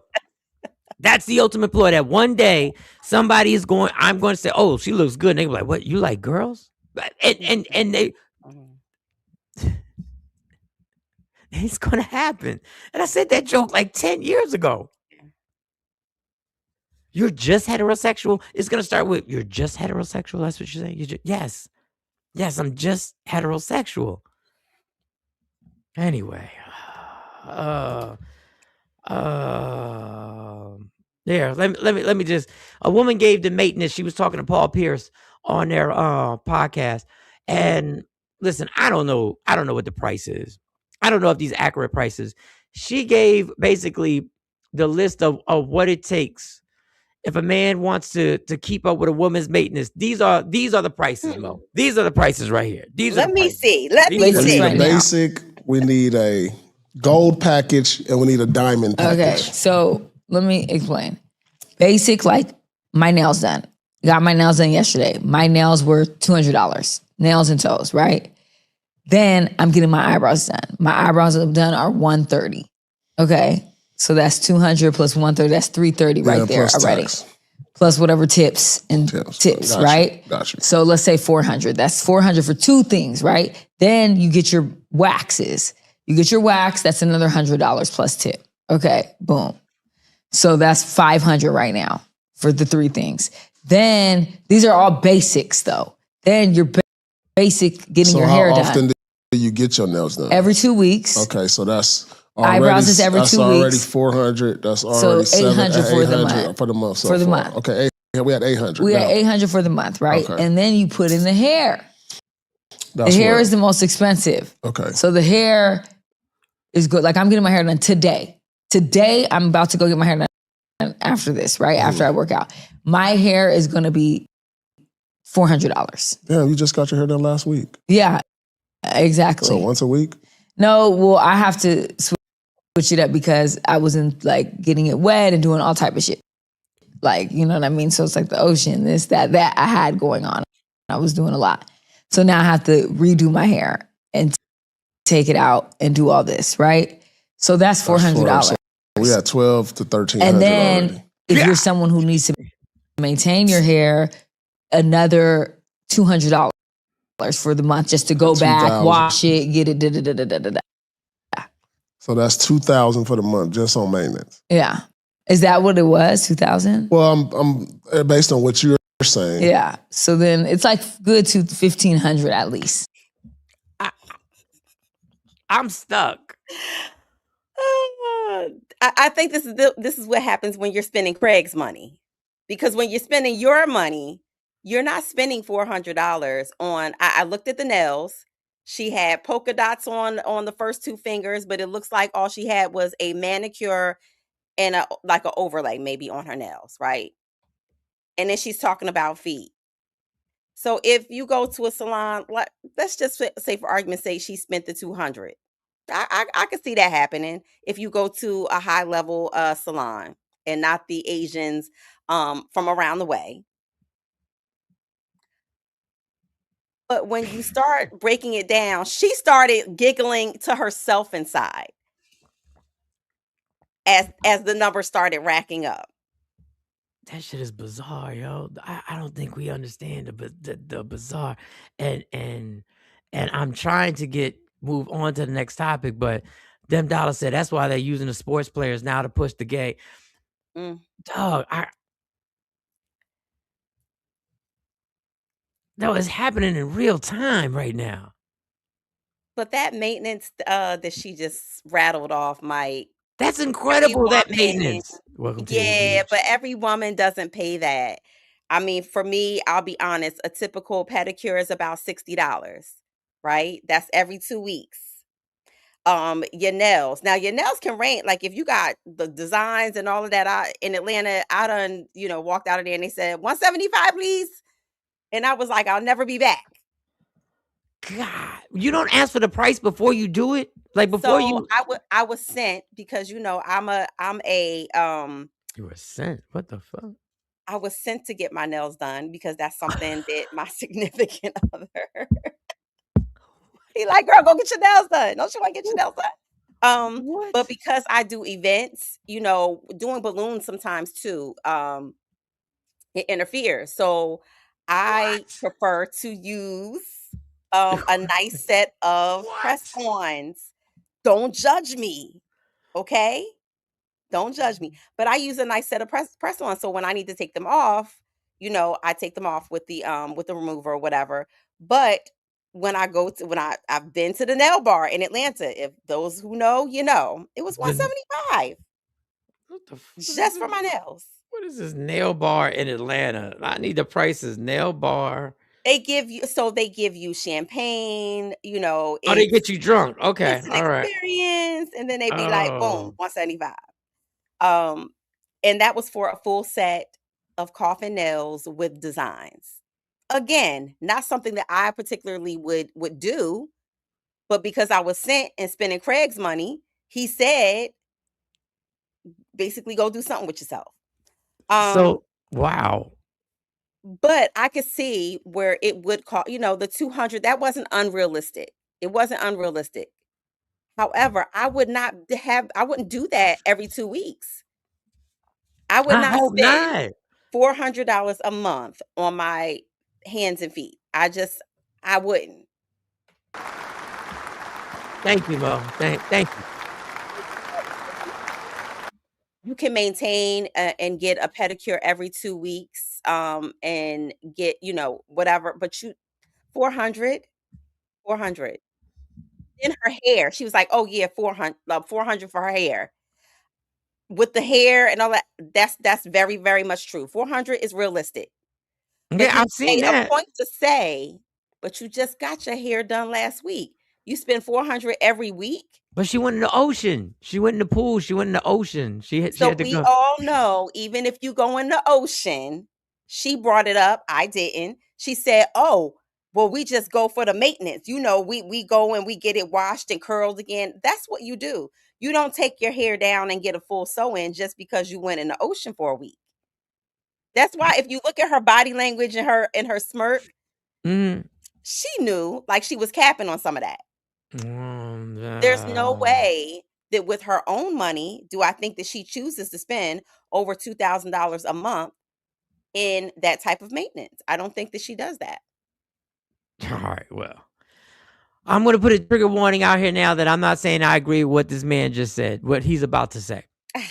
That's the ultimate ploy. That one day I'm going to say, "Oh, she looks good," and they be like, "What? You like girls?" And Mhm. it's going to happen. And I said that joke like 10 years ago. You're just heterosexual. It's going to start with, "You're just heterosexual." That's what you're saying. Yes, I'm just heterosexual. Anyway, uh, there. Let me just. A woman gave the maintenance. She was talking to Paul Pierce on their podcast, and listen, I don't know what the price is. I don't know if these accurate prices. She gave basically the list of what it takes if a man wants to keep up with a woman's maintenance. These are the prices, Mo. These are the prices right here. These are the Let me prices. see. Let me These are We the need see. a right now. basic, we need a gold package, and we need a diamond Okay, package. so let me explain. Basic, like my nails done. Got my nails done yesterday. My nails were $200, nails and toes, right? Then I'm getting my eyebrows done. My eyebrows done are $130. Okay, so that's 200 plus 130. That's 330 right Yeah, there plus already. tax. Plus whatever tips and tips, Gotcha, right? gotcha. So let's say 400. That's 400 for two things, right? Then you get your waxes. You get your wax. That's another $100 plus tip. Okay, boom. So that's 500 right now for the three things. Then these are all basics though. Then your basic getting So your how hair often done. do you get your nails done? Every 2 weeks. Okay, so that's already, Eyebrows is every 2 that's already weeks. 400. That's So already 800 for the 800 month. for the month. So For the far. month. Okay, we had 800. We now. had 800 for the month, right? Okay. And then you put in the hair. That's The hair what? is the most expensive. Okay. So the hair is good. Like I'm getting my hair done today. Today, I'm about to go get my hair done after this, right? After I work out. My hair is going to be $400. Damn, you just got your hair done last week. Yeah, exactly. So once a week? No, well, I have to switch it up because I wasn't like getting it wet and doing all type of shit. Like, you know what I mean? So it's like the ocean, this, that I had going on. I was doing a lot. So now I have to redo my hair and take it out and do all this, right? So that's $400. So we had 12 to 1300 and then already. if you're someone who needs to maintain your hair, another $200 for the month just to go back, 2,000. wash it, get it, da-da-da-da-da-da. So that's 2,000 for the month just on maintenance. Yeah. Is that what it was? 2,000? Well, I'm based on what you're saying. Yeah. So then it's like good to 1,500 at least. I'm stuck. I think this is what happens when you're spending Craig's money, because when you're spending your money, you're not spending $400 on. I looked at the nails. She had polka dots on the first two fingers, but it looks like all she had was a manicure and an overlay maybe on her nails, right? And then she's talking about feet. So if you go to a salon, let's just say for argument's sake, she spent the $200. I could see that happening if you go to a high level salon and not the Asians from around the way. But when you start breaking it down, she started giggling to herself inside as the numbers started racking up. That shit is bizarre, yo. I don't think we understand the bizarre, and I'm trying to move on to the next topic, but them Dollar said that's why they're using the sports players now to push the gay. Dog, no, it's happening in real time right now. But that maintenance that she just rattled off, Mike. That's incredible, that maintenance. Welcome to Yeah, but every woman doesn't pay that. I mean, for me, I'll be honest, a typical pedicure is about $60, right? That's every 2 weeks. Your nails. Now your nails can range. Like if you got the designs and all of that in Atlanta, I done, walked out of there and they said, $175, please. And I was like, I'll never be back. God, you don't ask for the price before you do it? Like before you I was sent because I'm a You were sent. What the fuck? I was sent to get my nails done because that's something that my significant other he like, girl, go get your nails done. Don't you want to get your nails done? What? But because I do events, doing balloons sometimes too, it interferes. So I prefer to use a nice set of press-ons. Don't judge me, okay? Don't judge me. But I use a nice set of press-ons. So when I need to take them off, I take them off with the remover or whatever. But when I've been to the nail bar in Atlanta, if those who know, it was $175 What the fuck? just for my nails. What is this nail bar in Atlanta? I need the prices. Nail bar. They give you champagne, Oh, they get you drunk. Okay. It's an All right. experience. And then they be like, boom, Oh. $175. And that was for a full set of coffin nails with designs. Again, not something that I particularly would do, but because I was sent and spending Craig's money, he said, basically go do something with yourself. So, wow. But I could see where it would cost, the 200, that wasn't unrealistic. It wasn't unrealistic. However, I wouldn't do that every 2 weeks. I would not hope spend not. $400 a month on my hands and feet. I wouldn't. Thank you, Mo. Thank you. You can maintain and get a pedicure every 2 weeks and get, whatever, but $400. In her hair, she was like, "Oh yeah, 400 for her hair." With the hair and all that, that's very, very much true. 400 is realistic. But Yeah, he I've seen made that. a point to say, "But you just got your hair done last week. You spend 400 every week." But she went in the ocean. She went in the pool. She went in the ocean. She had to go. All know, even if you go in the ocean, she brought it up. I didn't. She said, "Oh, well, we just go for the maintenance. You know, we go and we get it washed and curled again. That's what you do. You don't take your hair down and get a full sew-in just because you went in the ocean for a week." That's why if you look at her body language and her smirk, Mhm. she knew like she was capping on some of that. There's no Yeah. way that with her own money do I think that she chooses to spend over $2,000 a month in that type of maintenance. I don't think that she does that. All right, well, I'm going to put a trigger warning out here now that I'm not saying I agree with what this man just said, what he's about to say.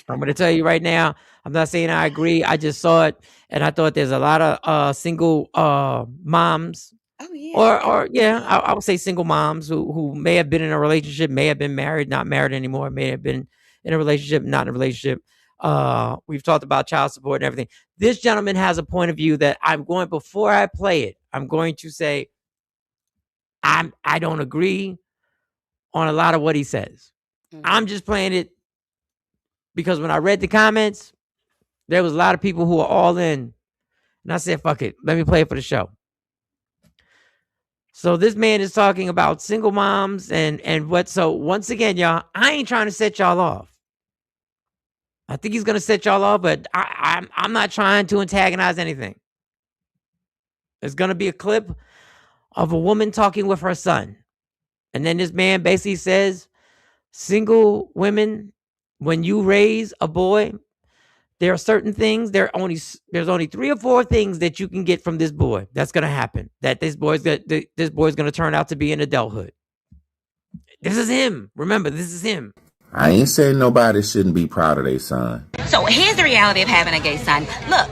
I'm going to tell you right now, I'm not saying I agree. I just saw it, and I thought there's a lot of single moms, Oh yeah. or yeah, I would say single moms who may have been in a relationship, may have been married, not married anymore, may have been in a relationship, not in a relationship. We've talked about child support and everything. This gentleman has a point of view that before I play it, I'm going to say I don't agree on a lot of what he says. I'm just playing it because when I read the comments, there was a lot of people who were all in, and I said, "Fuck it, let me play it for the show." So this man is talking about single moms and what. So once again, y'all, I ain't trying to set y'all off. I think he's gonna set y'all off, but I'm not trying to antagonize anything. There's gonna be a clip of a woman talking with her son, and then this man basically says, "Single women, when you raise a boy, there are certain things. There's only 3 or 4 things that you can get from this boy. That's gonna happen. That this boy's gonna turn out to be in adulthood." This is him. Remember, this is him. I ain't saying nobody shouldn't be proud of their son. So here's the reality of having a gay son. Look.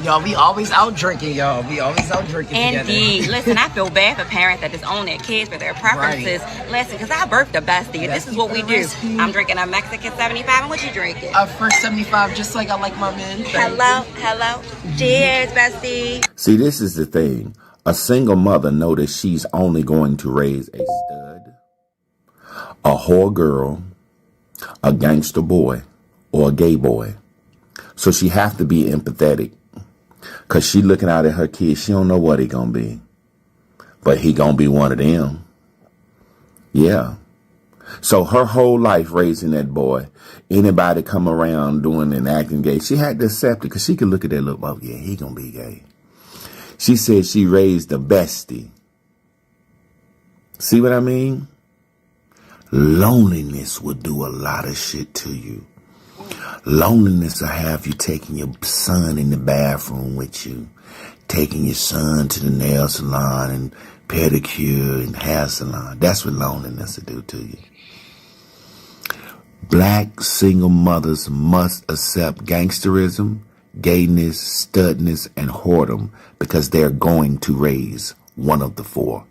Y'all, we always out drinking, y'all. We always out drinking Indeed. together. Listen, I feel bad for parents that disown their kids for their preferences. Right. Listen, because I birthed a bestie. This is what we do. I'm drinking a Mexican 75. And what you drinking? A first 75, just like I like my men. Hello. Cheers, bestie. See, this is the thing. A single mother knows that she's only going to raise a stud, a whore girl, a gangster boy, or a gay boy. So she have to be empathetic. Because she looking out at her kids. She don't know what he going to be. But he going to be one of them. Yeah. So her whole life raising that boy, anybody come around doing and acting gay, she had to accept it because she could look at that little, oh yeah, he going to be gay. She said she raised the bestie. See what I mean? Loneliness will do a lot of shit to you. Loneliness will have you taking your son in the bathroom with you, taking your son to the nail salon and pedicure and hair salon. That's what loneliness will do to you. Black single mothers must accept gangsterism, gayness, studness, and whoredom because they're going to raise one of the 4.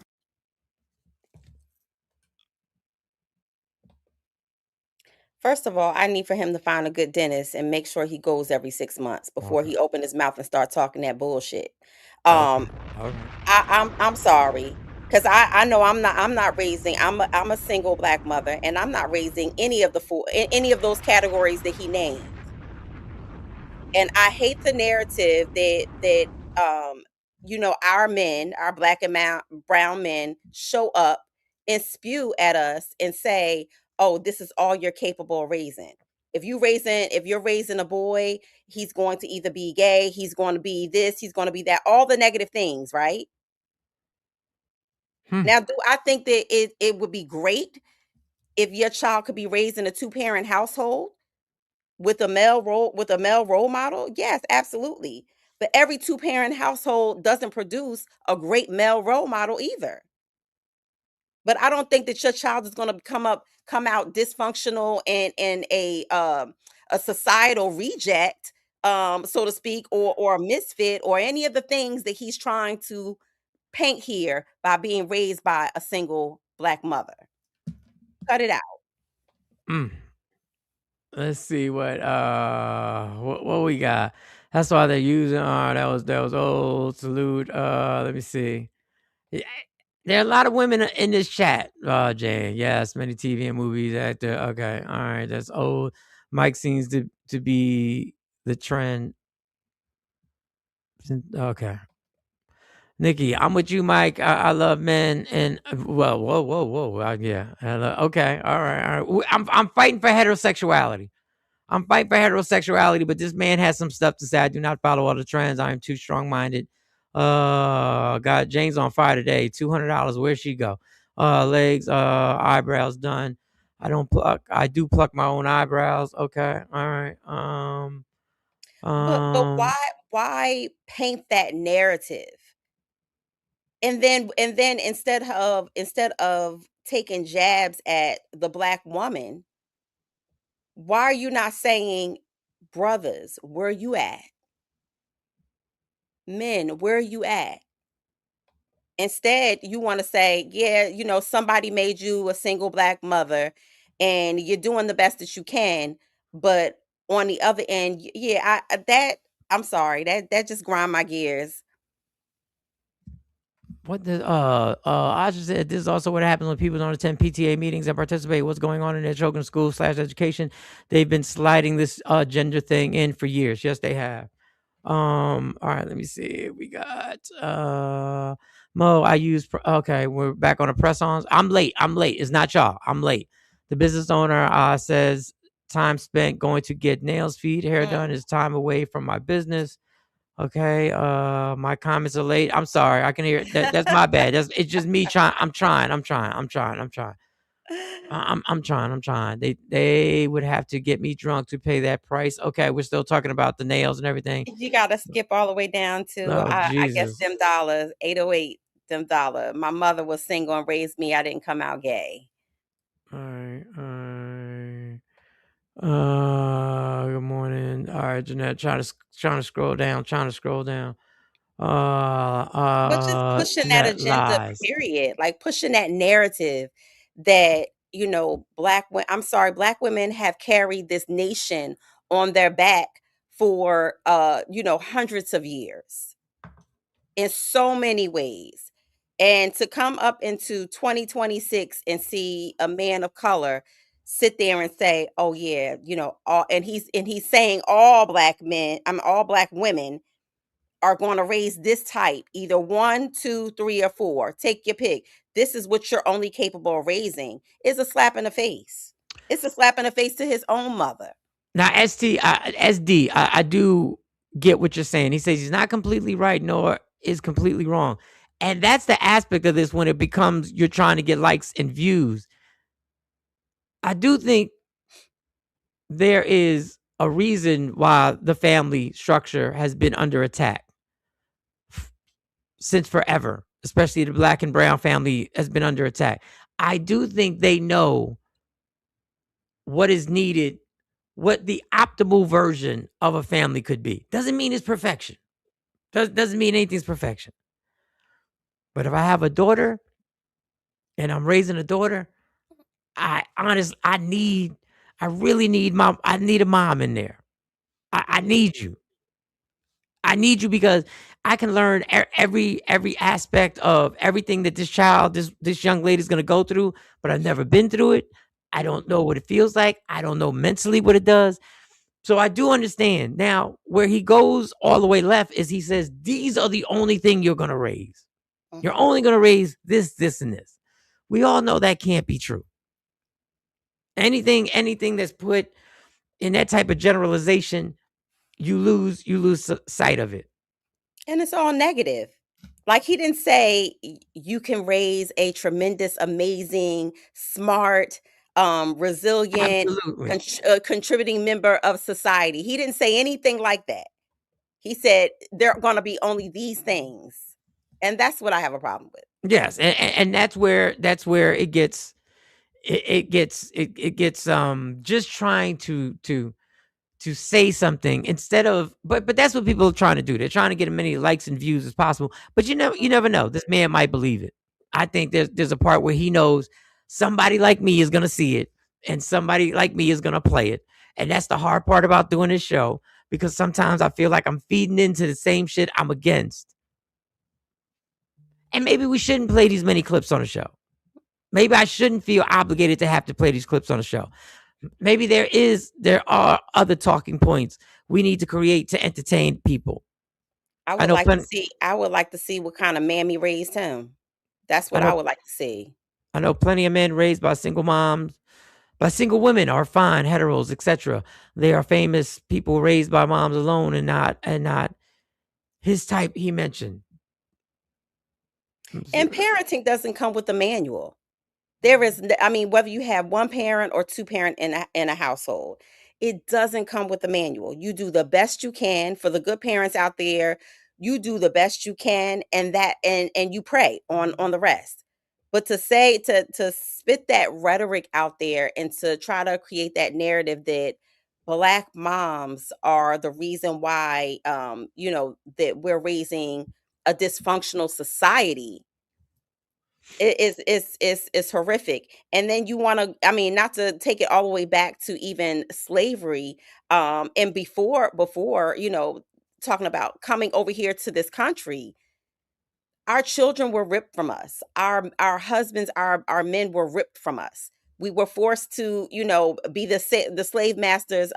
First of all, I need for him to find a good dentist and make sure he goes every 6 months before he open his mouth and start talking that bullshit. Okay. I'm sorry, because I know I'm not raising. I'm a single black mother, and I'm not raising any of any of those categories that he named. And I hate the narrative that our men, our black and brown men, show up and spew at us and say, "Oh, this is all you're capable of raising." If you're raising a boy, he's going to either be gay, he's going to be this, he's going to be that, all the negative things, right? Now, do I think that it would be great if your child could be raised in a 2-parent household with a male role model? Yes, absolutely. But every 2-parent household doesn't produce a great male role model either. But I don't think that your child is going to come out dysfunctional and a societal reject, so to speak, or a misfit, or any of the things that he's trying to paint here by being raised by a single black mother. Cut it out. Let's see what we got. That's why they're using. That was old. Salute. Let me see. Yeah, there are a lot of women in this chat. Jane. Yes, many TV and movies actor. Okay, all right. That's old. Mike seems to be the trend. Okay. Nikki, I'm with you, Mike. I love men, and well, whoa. Yeah, okay, all right. I'm fighting for heterosexuality. I'm fighting for heterosexuality, but this man has some stuff to say. I do not follow all the trends. I am too strong-minded. Got Jane's on fire today. $200. Where'd she go? Legs, eyebrows done. I don't pluck. I do pluck my own eyebrows. Okay, all right. But why paint that narrative? And then instead of taking jabs at the Black woman, why are you not saying, brothers, where you at? Men, where you at? Instead, you want to say, yeah, somebody made you a single Black mother and you're doing the best that you can, but on the other end, yeah, I'm sorry, that just grind my gears. What the I just said this is also what happens when people don't attend PTA meetings and participate. What's going on in their children's school / education? They've been sliding this gender thing in for years. Yes, they have. All right, let me see. We got Mo. I use okay. We're back on the press-ons. I'm late. It's not y'all. I'm late. The business owner says time spent going to get nails, feet, hair done is time away from my business. Okay, my comments are late. I'm sorry. I can hear it. That's my bad. It's just me trying. I'm trying. I'm trying. They would have to get me drunk to pay that price. Okay, we're still talking about the nails and everything. You gotta skip all the way down to Oh, I guess Jesus. them dollars, 808, them dollar. My mother was single and raised me. I didn't come out gay. All right. Good morning. All right, Jeanette. Trying to scroll down. But just pushing that Jeanette agenda, lies. period. Like pushing that narrative that, Black women have carried this nation on their back for hundreds of years in so many ways. And to come up into 2026 and see a man of color sit there and say, "Oh yeah, all," and he's saying all Black men, all Black women are going to raise this type, either 1, 2, 3, or 4. Take your pick. This is what you're only capable of raising. Is a slap in the face. It's a slap in the face to his own mother. Now, SD, I do get what you're saying. He says he's not completely right, nor is completely wrong. And that's the aspect of this when it becomes you're trying to get likes and views. I do think there is a reason why the family structure has been under attack since forever, especially the Black and brown family has been under attack. I do think they know what is needed, what the optimal version of a family could be. Doesn't mean it's perfection. Doesn't mean anything's perfection. But if I have a daughter and I'm raising a daughter, I really need I need a mom in there. I need you. I need you because I can learn every aspect of everything that this young lady's gonna go through, but I've never been through it. I don't know what it feels like. I don't know mentally what it does. So I do understand. Now, where he goes all the way left is he says, these are the only thing you're gonna raise. You're only gonna raise this, and this. We all know that can't be true. Anything that's put in that type of generalization, you lose sight of it. And it's all negative. Like he didn't say you can raise a tremendous, amazing, smart, resilient, contributing member of society. He didn't say anything like that. He said there are going to be only these things, and that's what I have a problem with. Yes, and that's where it gets just trying to say something instead of but that's what people are trying to do. They're trying to get as many likes and views as possible. But you never know. This man might believe it. I think there's a part where he knows somebody like me is gonna see it and somebody like me is gonna play it. And that's the hard part about doing this show, because sometimes I feel like I'm feeding into the same shit I'm against. And maybe we shouldn't play these many clips on the show. Maybe I shouldn't feel obligated to have to play these clips on the show. Maybe there are other talking points we need to create to entertain people. I I would know like to plenty. see I would like to see what kind of mammy raised him. That's I what I know. would like to see. I know plenty of men raised by single moms, by single women are fine, heteros, etc. They are famous people raised by moms alone and not his type he mentioned. And parenting doesn't come with a manual. There is I mean, whether you have one parent or two parent in a household, it doesn't come with a manual. You do the best you can for the good parents out there. You do the best you can and you pray on the rest. But to say to spit that rhetoric out there and to try to create that narrative that black moms are the reason why that we're raising a dysfunctional society is horrific. And then you want to, I mean, not to take it all the way back to even slavery, and before talking about coming over here to this country, our children were ripped from us. Our husbands, our men were ripped from us. We were forced to, be the slave masters,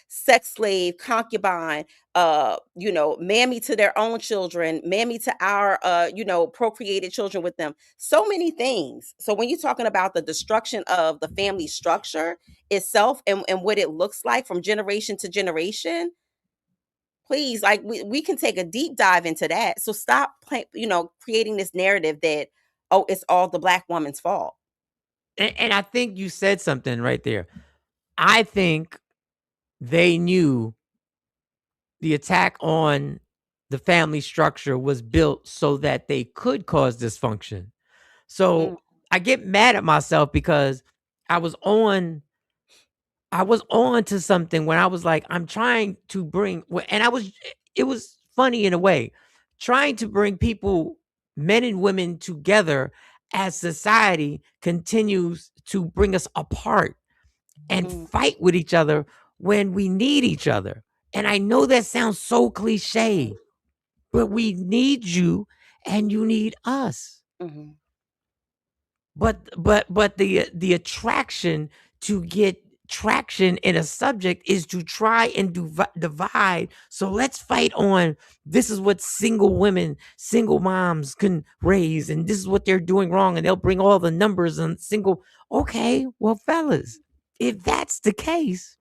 sex slave, concubine, mammy to their own children, mammy to our, procreated children with them. So many things. So when you're talking about the destruction of the family structure itself and what it looks like from generation to generation, please, like we can take a deep dive into that. So stop creating this narrative that, oh, it's all the black woman's fault. And I think you said something right there. I think they knew the attack on the family structure was built so that they could cause dysfunction. So I get mad at myself because I was on to something when I was like, I'm trying to bring, and it was funny in a way, trying to bring people, men and women together as society continues to bring us apart and fight with each other when we need each other. And I know that sounds so cliche, but we need you and you need us. But the attraction to get traction in a subject is to try and divide. So let's fight on this is what single women, single moms can raise, and this is what they're doing wrong, and they'll bring all the numbers on single. Okay, well, fellas, if that's the case,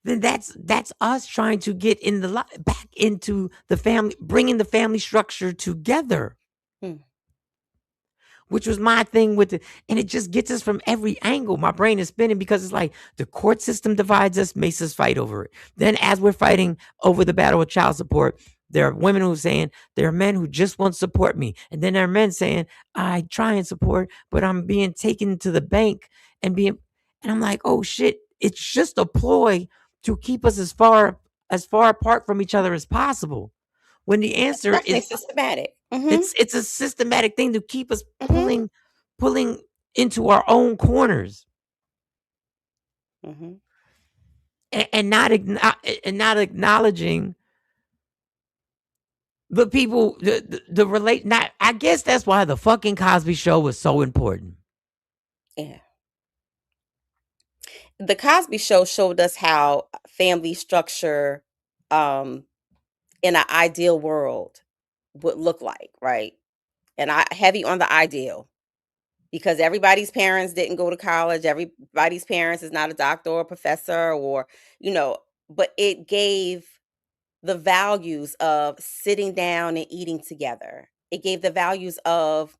then that's us trying to get in back into the family, bringing the family structure together. Which was my thing and it just gets us from every angle. My brain is spinning because it's like the court system divides us, makes us fight over it. Then as we're fighting over the battle of child support, there are women who are saying there are men who just won't support me. And then there are men saying, I try and support, but I'm being taken to the bank and I'm like, oh shit, it's just a ploy to keep us as far apart from each other as possible. When the answer Definitely is systematic. it's a systematic thing to keep us pulling into our own corners, and not acknowledging the people, the relate. Not, I guess that's why the fucking Cosby Show was so important. Yeah. The Cosby Show showed us how family structure, in an ideal world would look like, right? And I heavy on the ideal because everybody's parents didn't go to college. Everybody's parents is not a doctor or a professor or, but it gave the values of sitting down and eating together. It gave the values of,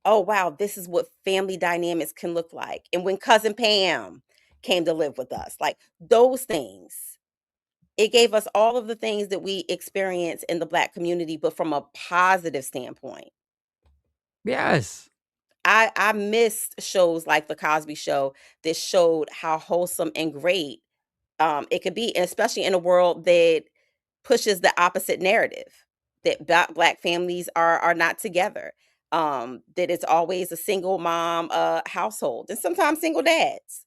oh, wow, this is what family dynamics can look like. And when Cousin Pam came to live with us, like those things, it gave us all of the things that we experience in the Black community, but from a positive standpoint. Yes. I missed shows like The Cosby Show that showed how wholesome and great it could be, and especially in a world that pushes the opposite narrative, that Black families are not together, that it's always a single mom household, and sometimes single dads.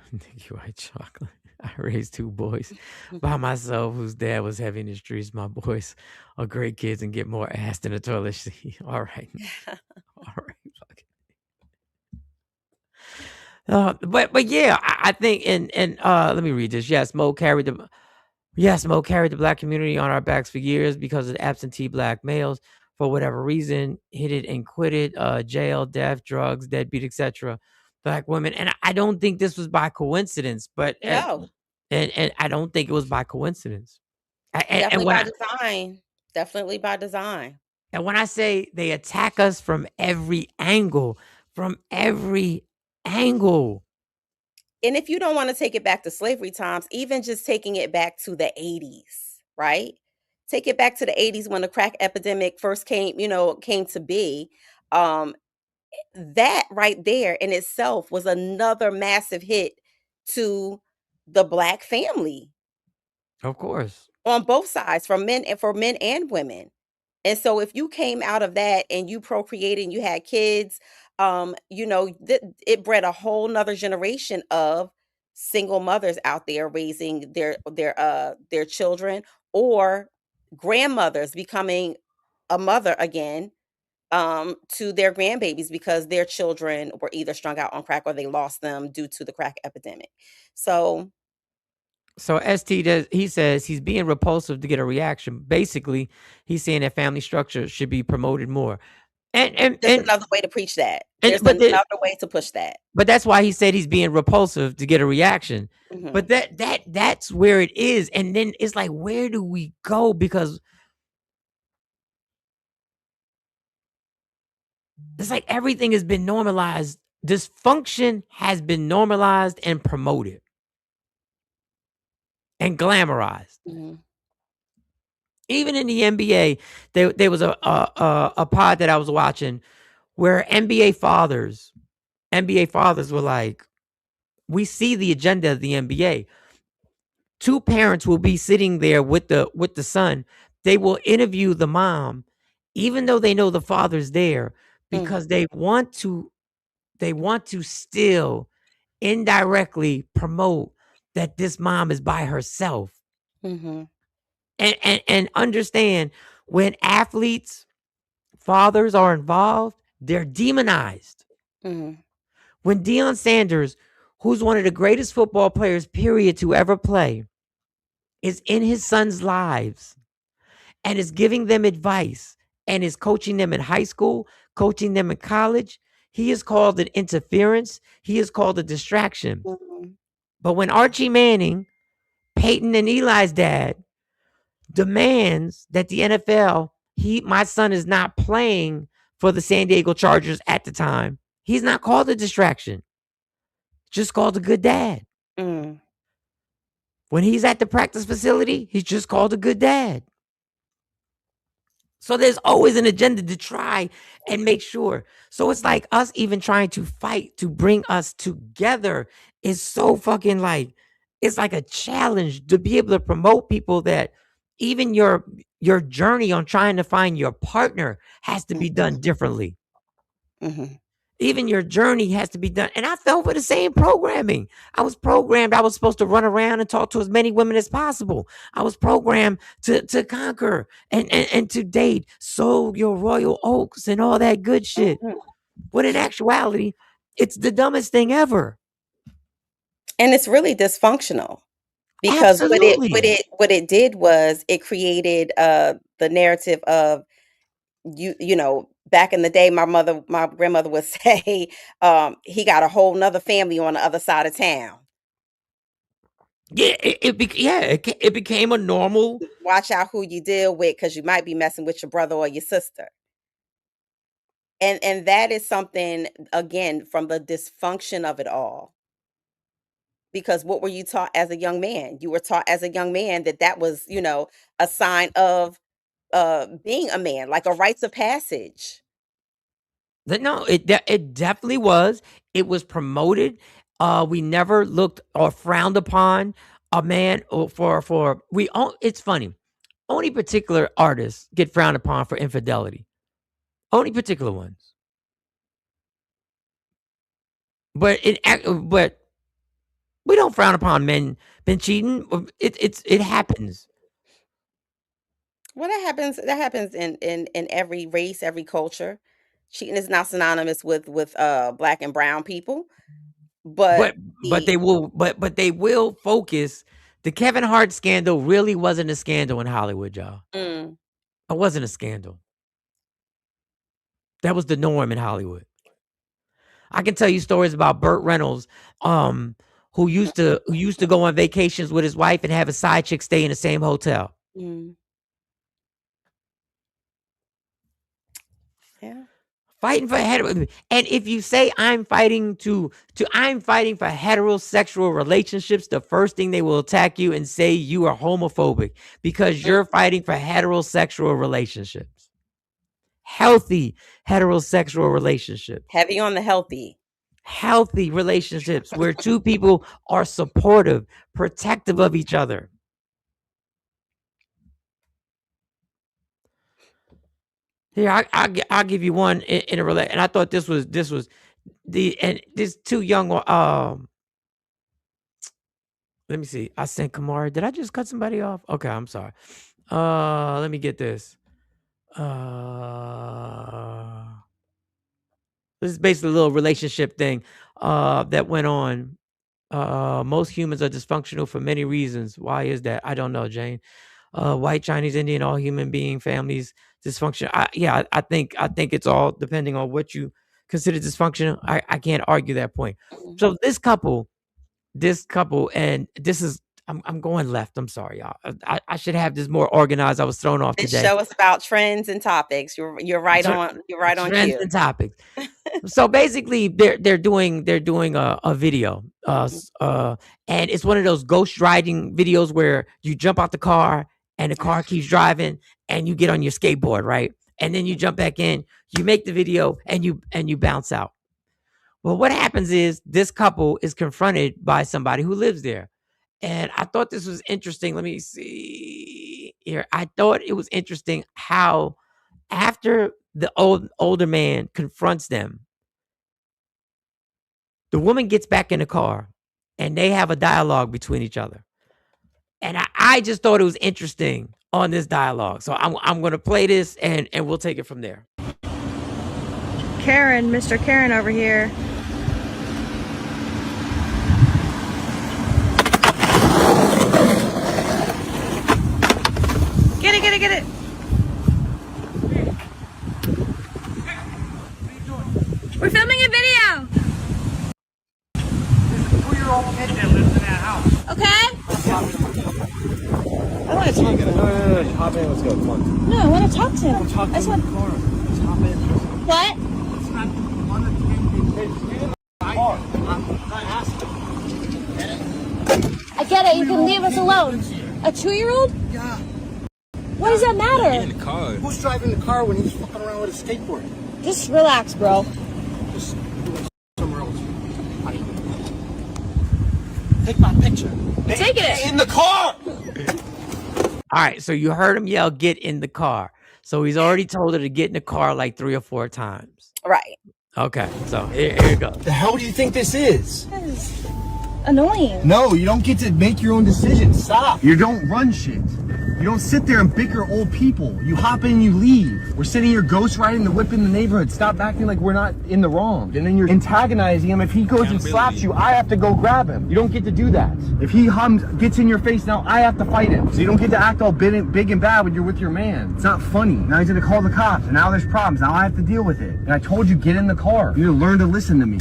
Thank you, white chocolate. I raised two boys by myself whose dad was heavy in the streets. My boys are great kids and get more ass than a toilet seat. All right. All right. But yeah, I think and let me read this. Yes, Mo carried the Yes, Mo carried the black community on our backs for years because of the absentee black males. For whatever reason, hit it and quit it. Jail, death, drugs, deadbeat, etc. Black women, and I don't think this was by coincidence, but No, and I don't think it was by coincidence. And definitely when by I design. Definitely by design. and when I say they attack us from every angle. And if you don't want to take it back to slavery times, even just taking it back to the 80s, right? Take it back to the 80s when the crack epidemic first came to be. Um, that right there in itself was another massive hit to the black family Of course. on both sides, for men and women. And so if you came out of that and you procreated and you had kids, it bred a whole nother generation of single mothers out there raising their children, or grandmothers becoming a mother again, to their grandbabies because their children were either strung out on crack or they lost them due to the crack epidemic. So So he says he's being repulsive to get a reaction. Basically, he's saying that family structure should be promoted more. And and there's and another way to preach that. and There's another way to push that. but that's why he said he's being repulsive to get a reaction. Mhm. But that's where it is. And then it's like, where do we go? Because it's like everything has been normalized. Dysfunction has been normalized and promoted and glamorized. Mhm. Even in the NBA, there was a pod that I was watching where NBA fathers were like, we see the agenda of the NBA. Two parents will be sitting there with the son. They will interview the mom, even though they know the father's there, Mm. because they want to still indirectly promote that this mom is by herself. Mhm. And understand, when athletes fathers are involved, they're demonized. Mhm. When Deion Sanders, who's one of the greatest football players, period, to ever play, is in his son's lives and is giving them advice and is coaching them in high school, coaching them in college, he is called an interference. He is called a distraction. Mhm. But when Archie Manning, Peyton and Eli's dad, demands that the NFL, my son is not playing for the San Diego Chargers at the time, he's not called a distraction, just called a good dad. Mm. When he's at the practice facility, he's just called a good dad. So there's always an agenda to try and make sure. So it's like us even trying to fight to bring us together is so fucking like, it's like a challenge to be able to promote people that even your journey on trying to find your partner has to be done differently. Mhm. Even your journey has to be done. And I fell for the same programming. I was programmed. I was supposed to run around and talk to as many women as possible. I was programmed to conquer and to date, sow your royal oaks and all that good shit. Mhm. When in actuality, it's the dumbest thing ever. And it's really dysfunctional because Absolutely. what it did was it created the narrative of back in the day, my grandmother would say, he got a whole nother family on the other side of town. Yeah, it became a normal. Watch out who you deal with because you might be messing with your brother or your sister. And that is something, again, from the dysfunction of it all. Because what were you taught as a young man? You were taught as a young man that was, a sign of being a man, like a rites of passage. No, it definitely was. It was promoted. We never looked or frowned upon a man or for we all. It's funny. Only particular artists get frowned upon for infidelity. Only particular ones. But we don't frown upon men been cheating. It happens. Well, that happens in every race, every culture. Cheating is not synonymous with black and brown people, but But they will focus The Kevin Hart scandal really wasn't a scandal in Hollywood, y'all. Mm. It wasn't a scandal. That was the norm in Hollywood. I can tell you stories about Burt Reynolds, who used to go on vacations with his wife and have a side chick stay in the same hotel. Mm. Yeah. Fighting for and if you say I'm fighting for heterosexual relationships, the first thing they will attack you and say you are homophobic because you're fighting for heterosexual relationships. Healthy heterosexual relationships. Heavy on the healthy. Healthy relationships where two people are supportive, protective of each other. Here, I'll give you one in a relation. And I thought this was this two young let me see. I sent Kamara. Did I just cut somebody off? Okay, I'm sorry. Let me get this. This is basically a little relationship thing that went on. Most humans are dysfunctional for many reasons. Why is that? I don't know, Jane. White, Chinese, Indian, all human being families dysfunction. I think it's all depending on what you consider dysfunctional. I can't argue that point. So this couple, and this is I'm going left. I'm sorry, y'all. I should have this more organized. I was thrown off This today. show is about trends and topics. You're right on. You're right on Trends cue. and topics. So basically, they're doing a video, and it's one of those ghost riding videos where you jump out the car and the car keeps driving, and you get on your skateboard, right? And then you jump back in, you make the video, and you bounce out. Well, what happens is this couple is confronted by somebody who lives there. And I thought this was interesting. Let me see here. I thought it was interesting how after the older man confronts them, the woman gets back in the car and they have a dialogue between each other. And I just thought it was interesting on this dialogue. So I'm going to play this and we'll take it from there. Karen, Mr. Karen over here. Get it. We're filming a video. There's a 4-year-old kid that lives in that house. Okay? I want to talk to him. No. Hop in, let's go. Come on. No, I want to talk to him. We'll talk to him in the car. Let's hop in. What? It's not one of the kids. Get in the car. I'm not asking. Get it? I get it. You can leave us alone. A 2-year-old? Yeah. What does that matter? Get in the car. Who's driving the car when he's fucking around with a skateboard? Just relax, bro. Just do it somewhere else. Take my picture. Taking it. In the car! All right, so you heard him yell, "Get in the car." So he's already told her to get in the car like 3 or 4 times. Right. Okay, so here you go. The hell do you think this is? That is annoying. No, you don't get to make your own decisions. Stop. You don't run shit. You don't sit there and bicker old people. You hop in and you leave. We're sitting here ghost riding the whip in the neighborhood. Stop acting like we're not in the wrong. And then you're antagonizing him. If he goes and slaps you, I have to go grab him. You don't get to do that. If he gets in your face now, I have to fight him. So you don't get to act all big and bad when you're with your man. It's not funny. Now he's gonna call the cops, and now there's problems. Now I have to deal with it. And I told you, get in the car. You need to learn to listen to me.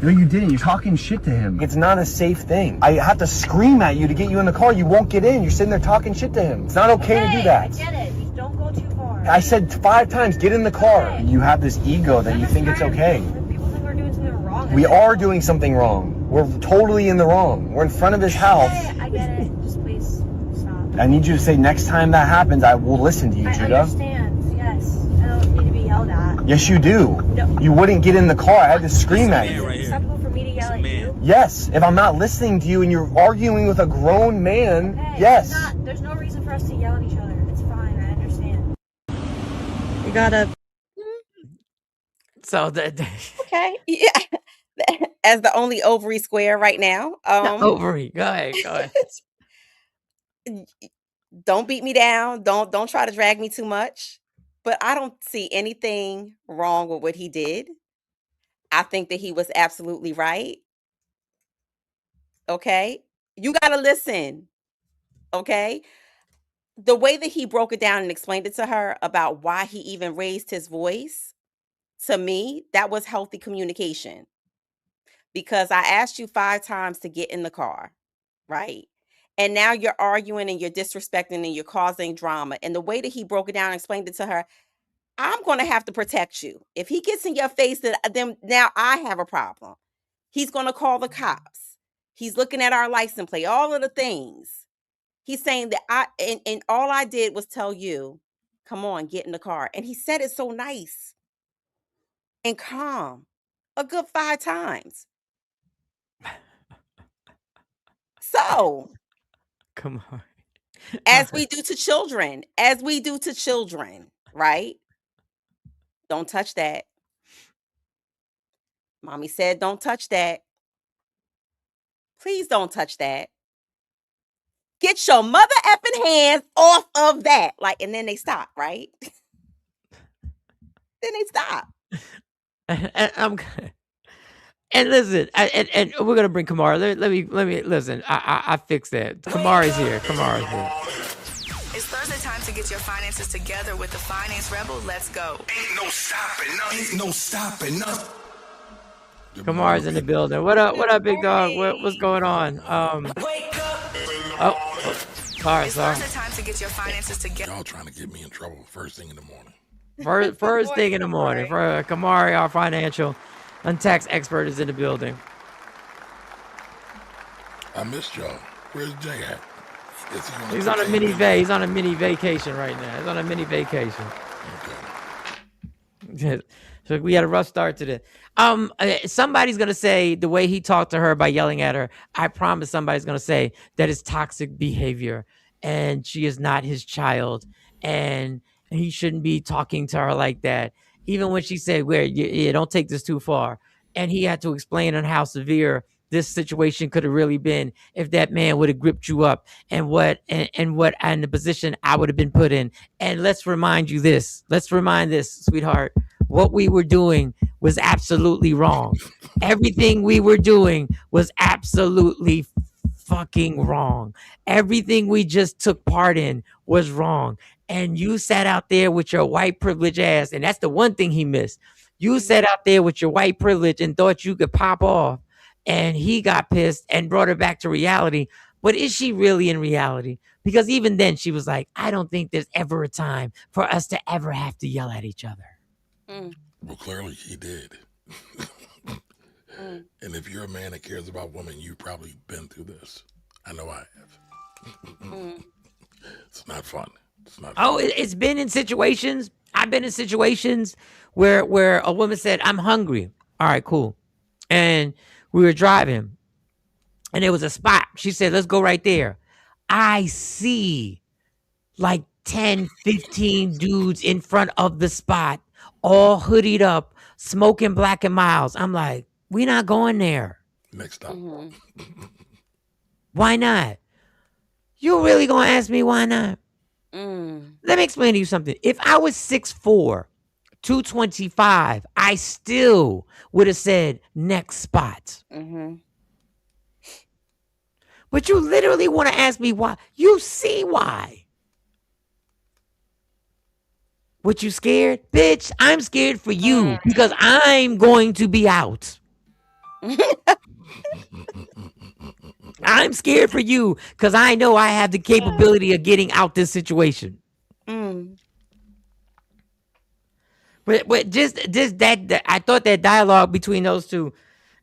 No, you didn't. You're talking shit to him. It's not a safe thing. I have to scream at you to get you in the car. You won't get in. You're sitting there talking shit to him. It's not okay to do that. I get it. Just don't go too far. I said 5 times, get in the car. You have this ego that you think it's okay. People think we're doing something wrong. We are doing something wrong. We're totally in the wrong. We're in front of his house. I get it. Just please stop. I need you to say, next time that happens, I will listen to you, I Judah. understand. Yes. I don't need to be yelled at. Yes, you do. No. You wouldn't get in the car. I had to scream at you. Is it acceptable for me to yell at you? Yes, if I'm not listening to you and you're arguing with a grown man, Okay, yes. There's no reason for us to yell at each other. It's fine. I understand. You gotta. So Okay. Yeah. As the only ovary square right now. ovary. Go ahead. Don't beat me down. Don't try to drag me too much. But I don't see anything wrong with what he did. I think that he was absolutely right. Okay? You got to listen. Okay? The way that he broke it down and explained it to her about why he even raised his voice, to me, that was healthy communication. Because I asked you 5 times to get in the car, right? And now you're arguing and you're disrespecting and you're causing drama. And the way that he broke it down and explained it to her, I'm going to have to protect you. If he gets in your face, then now I have a problem. He's going to call the cops. He's looking at our license plate, all of the things. He's saying that and all I did was tell you, come on, get in the car. And he said it so nice and calm a good 5 times. So, Come on. as we do to children, right? Don't touch that. Mommy said, don't touch that. Please don't touch that. Get your mother effing hands off of that. Like, and then they stop, right? Then they stop. And listen, and we're gonna bring Kamara. Let me listen. I fixed that. Kamara's here. Kamara's here. It's Thursday time to get your finances together with the Finance Rebel. Let's go. Ain't no stopping us. Ain't no stopping us. Kamara's in the building. What up? What up, big dog? What's going on? Sorry. It's Thursday time to get your finances together. Y'all trying to get me in trouble first thing in the morning. First thing in the morning. For Kamari, our financial untaxed expert, is in the building. I missed y'all. Where's Jay at? He's on a mini He's on a mini vacation right now. He's on a mini vacation. Okay. So we had a rough start to this. Somebody's gonna say the way he talked to her by yelling at her. I promise somebody's gonna say that is toxic behavior, and she is not his child, and he shouldn't be talking to her like that. Even when she said, "Where you don't take this too far," and he had to explain on how severe this situation could have really been if that man would have gripped you up, and the position I would have been put in. And let's remind this, sweetheart. What we were doing was absolutely wrong. Everything we were doing was absolutely fucking wrong. Everything we just took part in was wrong. And you sat out there with your white privilege ass, and that's the one thing he missed. You sat out there with your white privilege and thought you could pop off, and he got pissed and brought her back to reality. But is she really in reality? Because even then she was like, I don't think there's ever a time for us to ever have to yell at each other. Well, clearly he did. And if you're a man that cares about women, you've probably been through this. I know I have. It's not fun. It's not fun. Oh, it's been in situations. I've been in situations where a woman said, I'm hungry. All right, cool. And we were driving, and there was a spot. She said, let's go right there. I see like 10, 15 dudes in front of the spot, all hoodied up, smoking Black and Miles. I'm like, we're not going there. Next stop. Why not? You really gonna ask me why not? Let me explain to you something. If I was 6'4", 225, I still would have said next spot. But you literally want to ask me why. You see why. What, you scared? Bitch, I'm scared for you because I'm going to be out. I'm scared for you because I know I have the capability of getting out this situation. But just that I thought that dialogue between those two,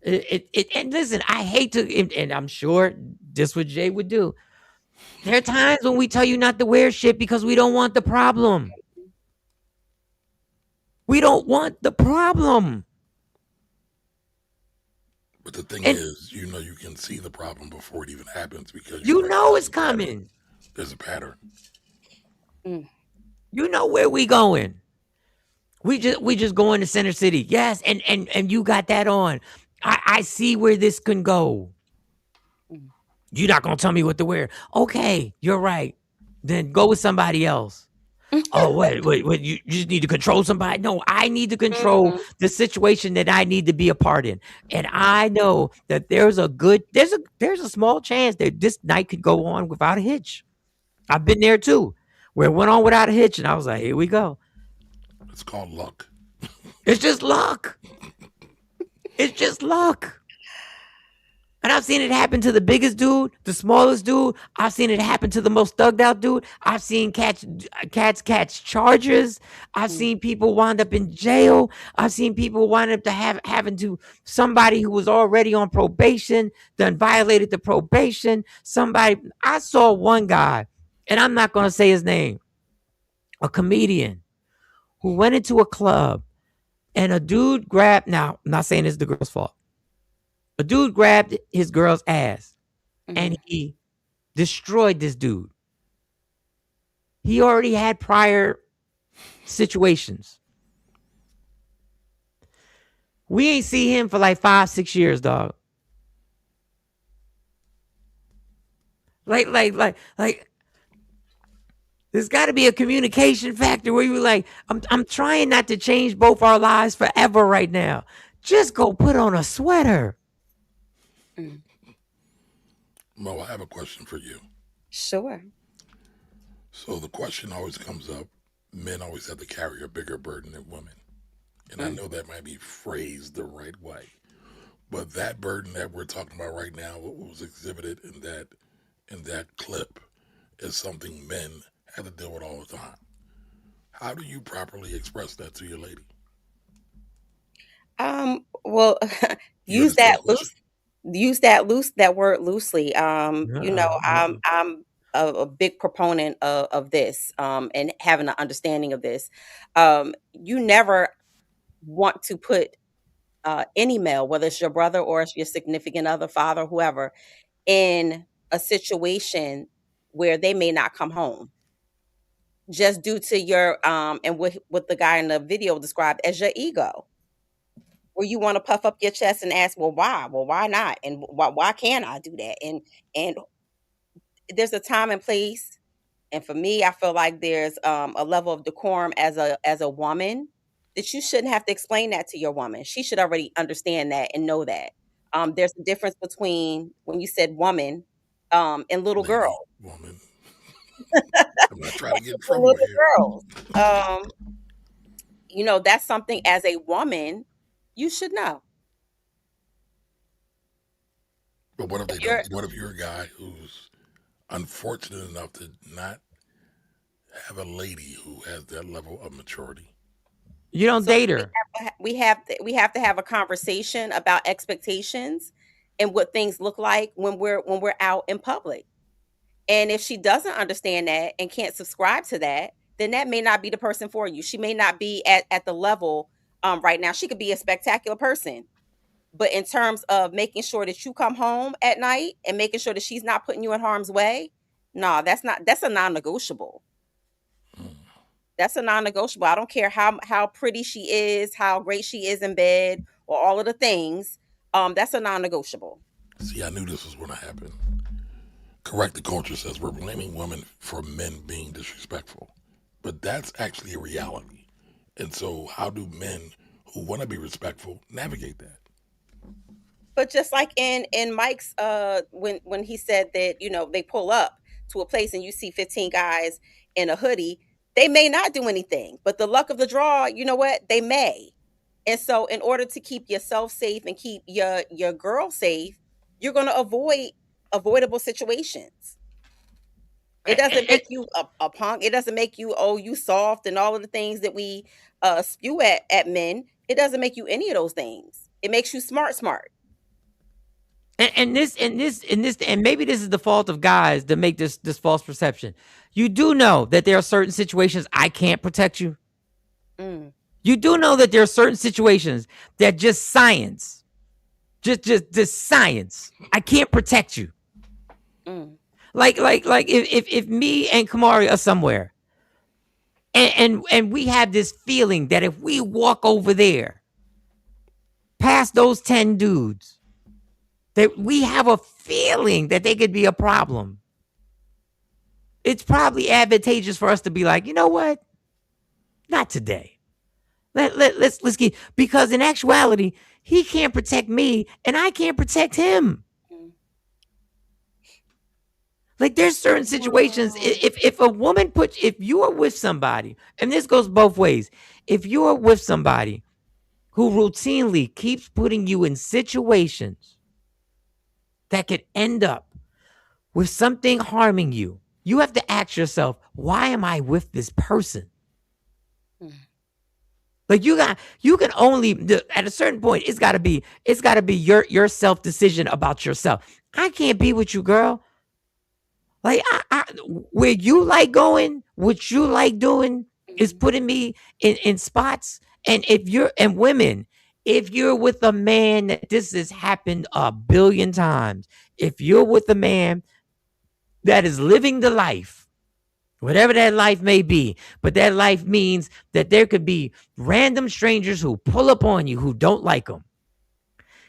and listen, I hate to, and I'm sure this what Jay would do. There are times when we tell you not to wear shit because we don't want the problem. We don't want the problem. But the thing is, you know, you can see the problem before it even happens because you know it's coming. There's a pattern. You know where we going. We just going to Center City. Yes, and you got that on. I see where this can go. You're not gonna tell me what to wear. Okay, you're right. Then go with somebody else. Oh, wait, you just need to control somebody? No, I need to control the situation that I need to be a part in. And I know that there's a small chance that this night could go on without a hitch. I've been there too, where it went on without a hitch, and I was like, here we go. It's called luck. It's just luck. It's just luck. And I've seen it happen to the biggest dude, the smallest dude. I've seen it happen to the most thugged out dude. I've seen cats catch charges. I've seen people wind up in jail. I've seen people wind up having to somebody who was already on probation then violated the probation. I saw one guy, and I'm not gonna say his name, a comedian who went into a club and a dude grabbed. Now, I'm not saying it's the girl's fault. A dude grabbed his girl's ass and he destroyed this dude. He already had prior situations. We ain't see him for like 5-6 years, dog. Like, there's got to be a communication factor where you're like, I'm trying not to change both our lives forever right now. Just go put on a sweater. Mo, I have a question for you. Sure. So the question always comes up, men always have to carry a bigger burden than women. And I know that might be phrased the right way. But that burden that we're talking about right now, what was exhibited in that clip, is something men have to deal with all the time. How do you properly express that to your lady? Well, use that word loosely. I'm a big proponent of this, and having an understanding of this. You never want to put any male, whether it's your brother or it's your significant other, father, whoever, in a situation where they may not come home, just due to your and what the guy in the video described as your ego, where you want to puff up your chest and ask, well, why? Well, why not? And why can't I do that? And there's a time and place. And for me, I feel like there's a level of decorum as a woman that you shouldn't have to explain that to your woman. She should already understand that and know that. There's a difference between when you said woman and little Lady, girl. woman. I'm not trying to get in trouble Little here. girls. That's something as a woman you should know. But what if they don't? What if you're a guy who's unfortunate enough to not have a lady who has that level of maturity? You don't date her. We have to have a conversation about expectations and what things look like when we're out in public. And if she doesn't understand that and can't subscribe to that, then that may not be the person for you. She may not be at the level right now. She could be a spectacular person. But in terms of making sure that you come home at night and making sure that she's not putting you in harm's way, no, that's a non-negotiable. That's a non-negotiable. I don't care how pretty she is, how great she is in bed, or all of the things. That's a non-negotiable. See, I knew this was going to happen. Correct the Culture says we're blaming women for men being disrespectful. But that's actually a reality. And so how do men who want to be respectful navigate that? But just like in Mike's when he said that, they pull up to a place and you see 15 guys in a hoodie, they may not do anything. But the luck of the draw, you know what? They may. And so in order to keep yourself safe and keep your girl safe, you're going to avoid avoidable situations. It doesn't make you a punk. It doesn't make you, you soft and all of the things that we spew at men. It doesn't make you any of those things. It makes you smart. And maybe this is the fault of guys that make this false perception. You do know that there are certain situations I can't protect you. You do know that there are certain situations that just science, just science, I can't protect you. Like if me and Kamari are somewhere, and we have this feeling that if we walk over there, past those 10 dudes, that we have a feeling that they could be a problem. It's probably advantageous for us to be like, you know what? Not today. Let's get, because in actuality, he can't protect me and I can't protect him. Like there's certain situations. If a woman if you are with somebody, and this goes both ways, if you are with somebody who routinely keeps putting you in situations that could end up with something harming you, you have to ask yourself, why am I with this person? Like you can only at a certain point, it's gotta be your self decision about yourself. I can't be with you, girl. Like where you like going, what you like doing is putting me in spots. And women, if you're with a man that this has happened a billion times, if you're with a man that is living the life, whatever that life may be, but that life means that there could be random strangers who pull up on you who don't like them.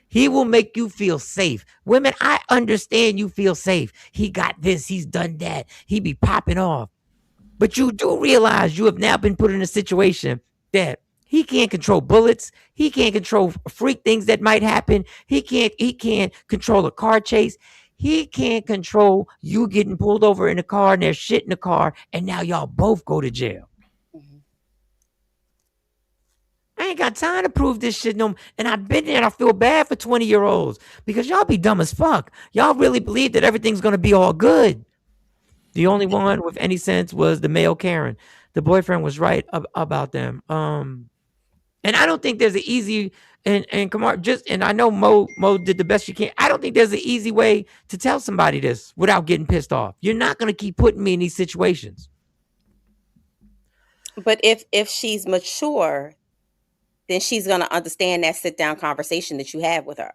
He will make you feel safe. Women, I understand you feel safe. He got this, he's done that. He be popping off. But you do realize you have now been put in a situation that he can't control bullets. He can't control freak things that might happen. He can't control a car chase. He can't control you getting pulled over in a car and there's shit in the car and now y'all both go to jail. I ain't got time to prove this shit no more. And I've been there and I feel bad for 20-year-olds because y'all be dumb as fuck. Y'all really believe that everything's going to be all good. The only one with any sense was the male Karen. The boyfriend was right about them. And I don't think there's an easy and Kamar and I know Mo did the best she can. I don't think there's an easy way to tell somebody this without getting pissed off. You're not going to keep putting me in these situations. But if she's mature, then she's going to understand that sit down conversation that you have with her.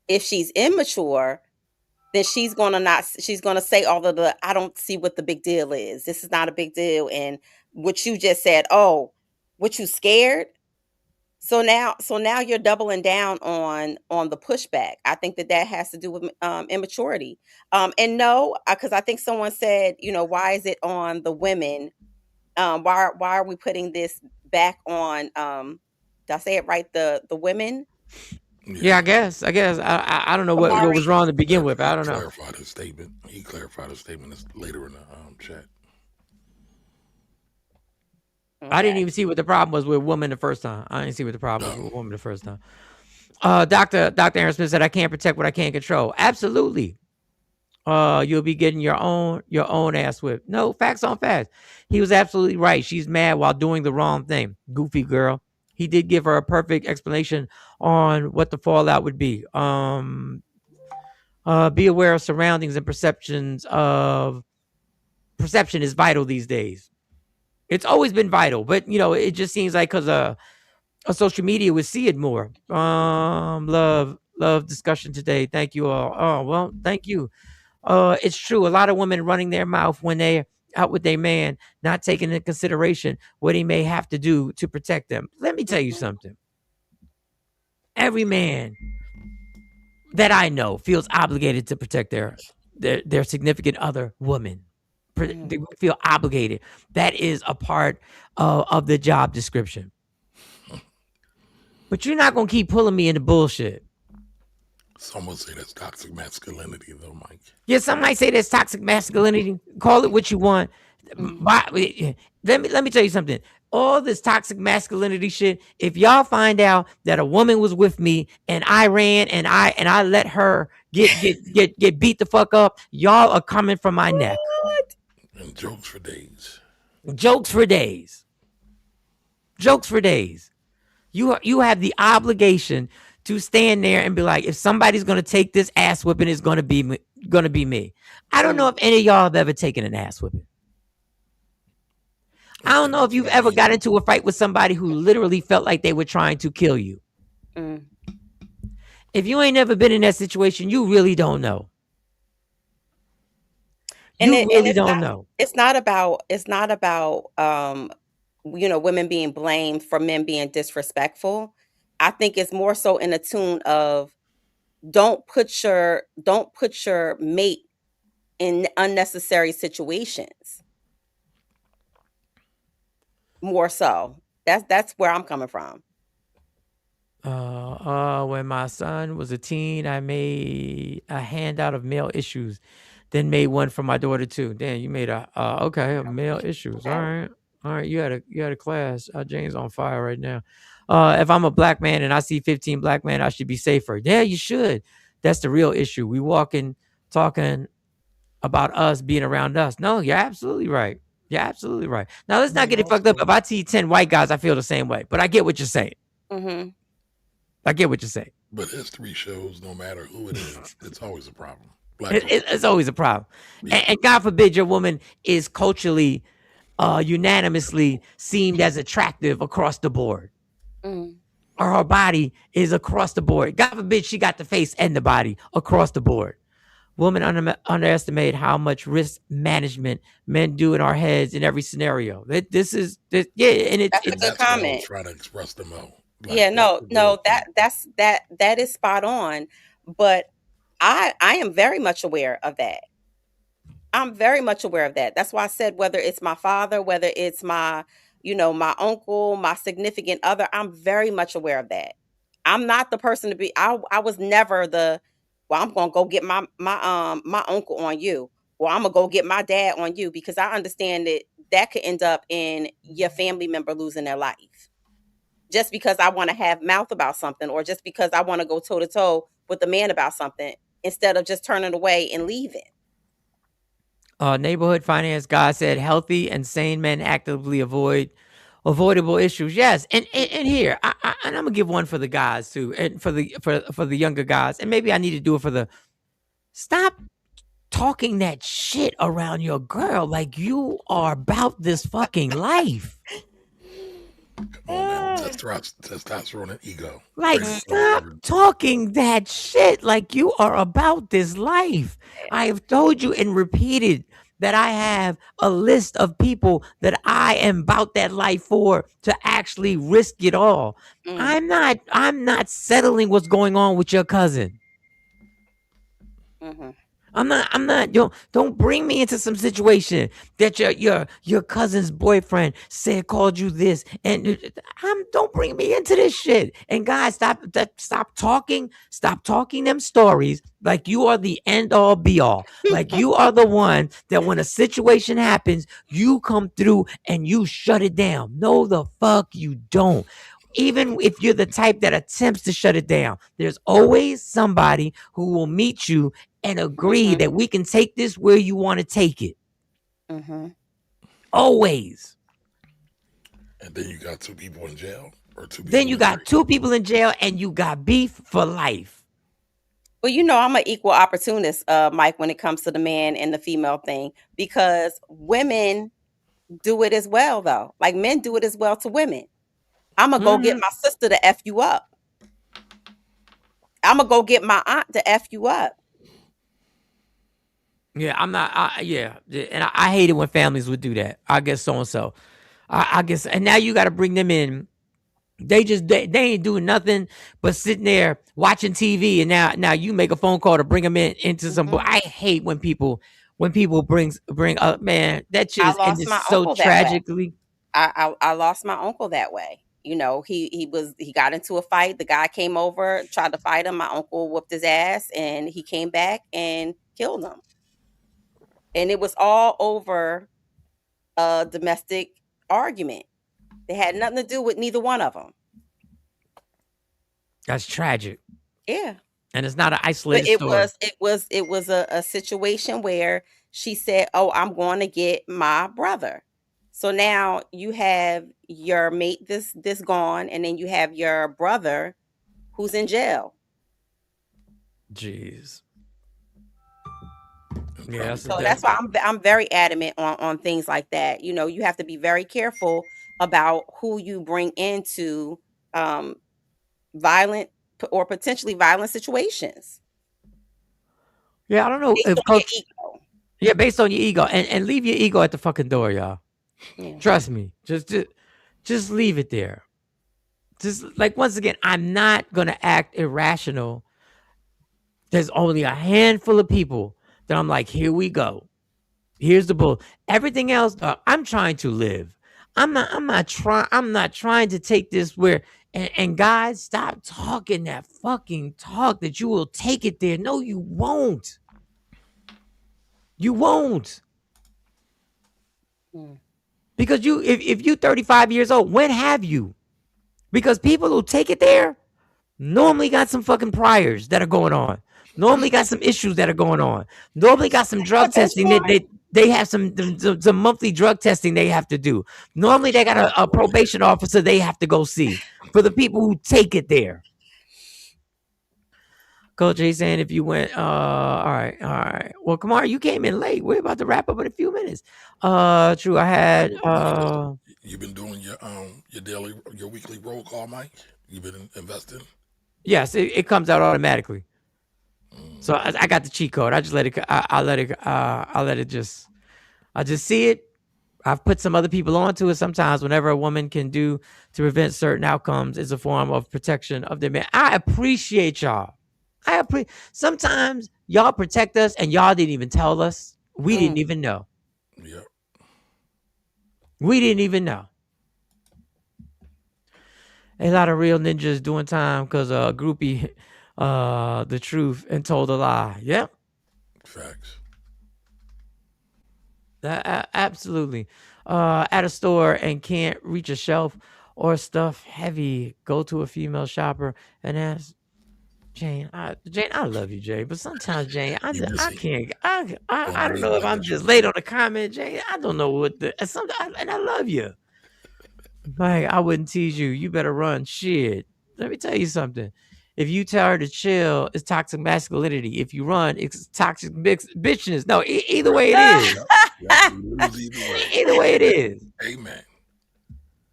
If she's immature, then she's going to say all of the, I don't see what the big deal is. This is not a big deal. And what you just said, oh, what you scared? So now you're doubling down on the pushback. I think that has to do with immaturity. And no, because I think someone said, why is it on the women? Why are we putting this back on? Did I say it right? The women. Yeah, I guess. I don't know what was wrong to begin with. I don't know. He clarified his statement later in the chat. Okay. I didn't even see what the problem was with women the first time. I didn't see what the problem was with women the first time. Dr. Aaron Smith said, I can't protect what I can't control. Absolutely. You'll be getting your own ass whipped. No, facts on facts. He was absolutely right. She's mad while doing the wrong thing. Goofy girl. He did give her a perfect explanation on what the fallout would be. Be aware of surroundings and perception is vital these days. It's always been vital, but it just seems like because of social media, we see it more. Love discussion today. Thank you all. Oh, well, thank you. It's true. A lot of women running their mouth when they're out with their man, not taking into consideration what he may have to do to protect them. Let me tell you something. Every man that I know feels obligated to protect their significant other woman. They feel obligated. That is a part of the job description. But you're not going to keep pulling me into bullshit. Some will say that's toxic masculinity, though, Mike. Yeah, some might say that's toxic masculinity. Call it what you want. Let me tell you something. All this toxic masculinity shit. If y'all find out that a woman was with me and I ran and I let her get beat the fuck up, y'all are coming for my neck. And jokes for days. Jokes for days. Jokes for days. You have the obligation to stand there and be like, if somebody's gonna take this ass whipping, it's gonna be me. I don't know if any of y'all have ever taken an ass whipping. I don't know if you've ever got into a fight with somebody who literally felt like they were trying to kill you. If you ain't never been in that situation, you really don't know. Don't know. It's not about women being blamed for men being disrespectful. I think it's more so in a tune of don't put your mate in unnecessary situations. More so. That's where I'm coming from. When my son was a teen, I made a handout of male issues. then made one for my daughter too. Damn, you made a male issues. All right. You had a class. Jane's on fire right now. If I'm a black man and I see 15 black men, I should be safer. Yeah, you should. That's the real issue. We walking, talking about us being around us. No, you're absolutely right. You're absolutely right. Now let's not get it fucked up. If I see 10 white guys, I feel the same way. But I get what you're saying. Mm-hmm. I get what you're saying. But history shows no matter who it is, it's always a problem. It's always a problem. And God forbid your woman is culturally, unanimously seen as attractive across the board. Mm. Or her body is across the board. God forbid she got the face and the body across the board. Women underestimate how much risk management men do in our heads in every scenario. And that's a good comment. Trying to express the mo. That is spot on. But I am very much aware of that. I'm very much aware of that. That's why I said whether it's my father, whether it's my, my uncle, my significant other, I'm very much aware of that. I'm not the person to be. I was never the. Well, I'm gonna go get my uncle on you, or I'm gonna go get my dad on you, because I understand that could end up in your family member losing their life, just because I want to have mouth about something, or just because I want to go toe to toe with a man about something, instead of just turning away and leaving. Neighborhood finance guy said healthy and sane men actively avoid avoidable issues. Yes, and here and I'm gonna give one for the guys too, and for the younger guys, and maybe I need to do it for the stop talking that shit around your girl like you are about this fucking life. Come on now, testosterone and ego. Like, stop talking that shit like you are about this life. I have told you and repeated that I have a list of people that I am about that life for, to actually risk it all. I'm not settling what's going on with your cousin. Mm-hmm. I'm not. Don't bring me into some situation that your cousin's boyfriend called you this, and don't bring me into this shit. And guys, stop talking them stories like you are the end all be all. Like you are the one that when a situation happens, you come through and you shut it down. No, the fuck you don't. Even if you're the type that attempts to shut it down, there's always somebody who will meet you and agree that we can take this where you want to take it. Mm-hmm. Always. And then you got two people in jail, or two. Then you got two people in jail, and you got beef for life. Well, I'm an equal opportunist, Mike, when it comes to the man and the female thing, because women do it as well, though. Like men do it as well to women. I'm gonna go get my sister to F you up. I'm gonna go get my aunt to F you up. Yeah, I'm not. And I hate it when families would do that. I guess so and so. I guess, and now you got to bring them in. They ain't doing nothing but sitting there watching TV, and now you make a phone call to bring them into some. I hate when people bring up, man, that shit is ended so tragically. I lost my uncle that way. He got into a fight. The guy came over, tried to fight him. My uncle whooped his ass, and he came back and killed him. And it was all over a domestic argument. They had nothing to do with neither one of them. That's tragic. Yeah. And it's not an isolated story. It was a situation where she said, "Oh, I'm going to get my brother." So now you have your mate this gone, and then you have your brother who's in jail. Jeez. Yeah, so that's why I'm very adamant on things like that. You have to be very careful about who you bring into violent or potentially violent situations. Yeah, I don't know if based on your ego, and leave your ego at the fucking door, y'all. Yeah. Trust me, just leave it there. Just like, once again, I'm not gonna act irrational. There's only a handful of people that I'm like, here we go. Here's the bull. Everything else, I'm trying to live. I'm not trying to take this where. And guys, stop talking that fucking talk that you will take it there. No, you won't. You won't. Mm. Because if you 35 years old, when have you? Because people who take it there normally got some fucking priors that are going on. Normally got some issues that are going on. Normally got some drug That's testing that fine. they have some monthly drug testing they have to do. Normally they got a probation officer they have to go see for the people who take it there. Coach A saying if you went, all right. Well, Kamar, you came in late. We're about to wrap up in a few minutes. True. I had You've been doing your weekly roll call, Mike. You've been investing. yes, it comes out automatically. So I got the cheat code. I just let it. I let it. I let it just. I just see it. I've put some other people onto it. Sometimes, whenever a woman can do to prevent certain outcomes, is a form of protection of their man. I appreciate y'all. Sometimes y'all protect us, and y'all didn't even tell us. We didn't even know. Yep. We didn't even know. A lot of real ninjas doing time because a groupie, the truth and told a lie. Yep. Facts. Absolutely. At a store and can't reach a shelf or stuff heavy, go to a female shopper and ask Jane. Jane, I love you, Jane, but sometimes Jane, I can't. I don't know if I'm just late on the comment, Jane. I don't know what and I love you. Like, I wouldn't tease you. You better run. Shit. Let me tell you something. If you tell her to chill, it's toxic masculinity. If you run, it's toxic bitchiness. No, either way it is. Either way it is. Amen.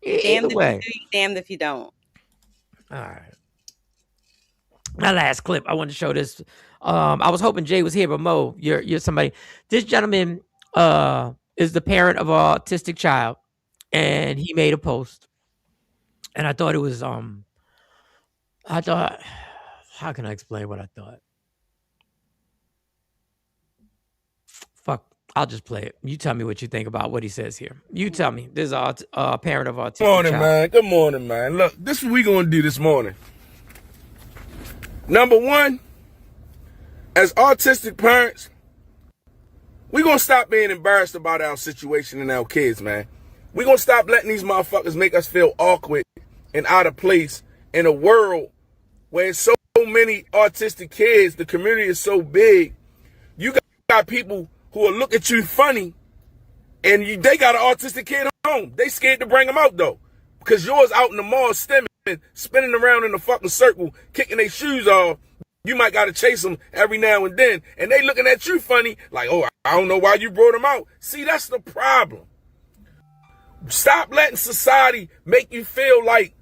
Either way. If you do, damned if you don't. All right. My last clip. I wanted to show this. I was hoping Jay was here, but Mo, you're somebody. This gentleman is the parent of an autistic child, and he made a post. And I thought it was how can I explain what I thought? Fuck, I'll just play it. You tell me what you think about what he says here. You tell me. This is a parent of autistic Good morning, child. man. Good morning, man. Look, this is what we gonna do this morning. Number one, as autistic parents, we gonna stop being embarrassed about our situation and our kids, man. We gonna stop letting these motherfuckers make us feel awkward and out of place in a world where it's so many autistic kids, the community is so big. You got people who will look at you funny, and they got an autistic kid home. They scared to bring them out, though, because yours out in the mall stimming, spinning around in a fucking circle, kicking their shoes off. You might got to chase them every now and then, and they looking at you funny, like, oh, I don't know why you brought them out. See, that's the problem. Stop letting society make you feel like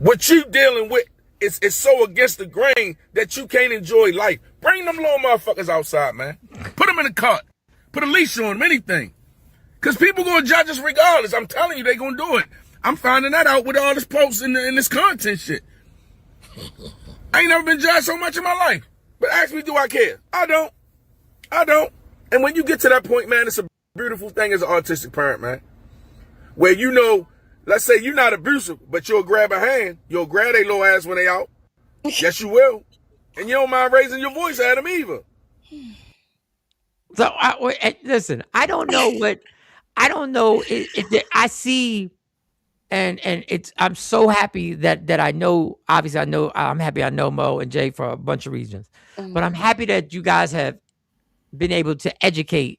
what you dealing with is so against the grain that you can't enjoy life. Bring them little motherfuckers outside, man. Put them in a cart. Put a leash on them, anything. Because people going to judge us regardless. I'm telling you, they going to do it. I'm finding that out with all this posts and this content shit. I ain't never been judged so much in my life. But ask me, do I care? I don't. And when you get to that point, man, it's a beautiful thing as an autistic parent, man. Where you know, let's say you're not abusive, but you'll grab a hand. You'll grab their little ass when they out. Yes, you will. And you don't mind raising your voice at them either. So listen, I don't know if I see, and I'm so happy that I know. Obviously, I'm happy I know Mo and Jay for a bunch of reasons, but I'm happy that you guys have been able to educate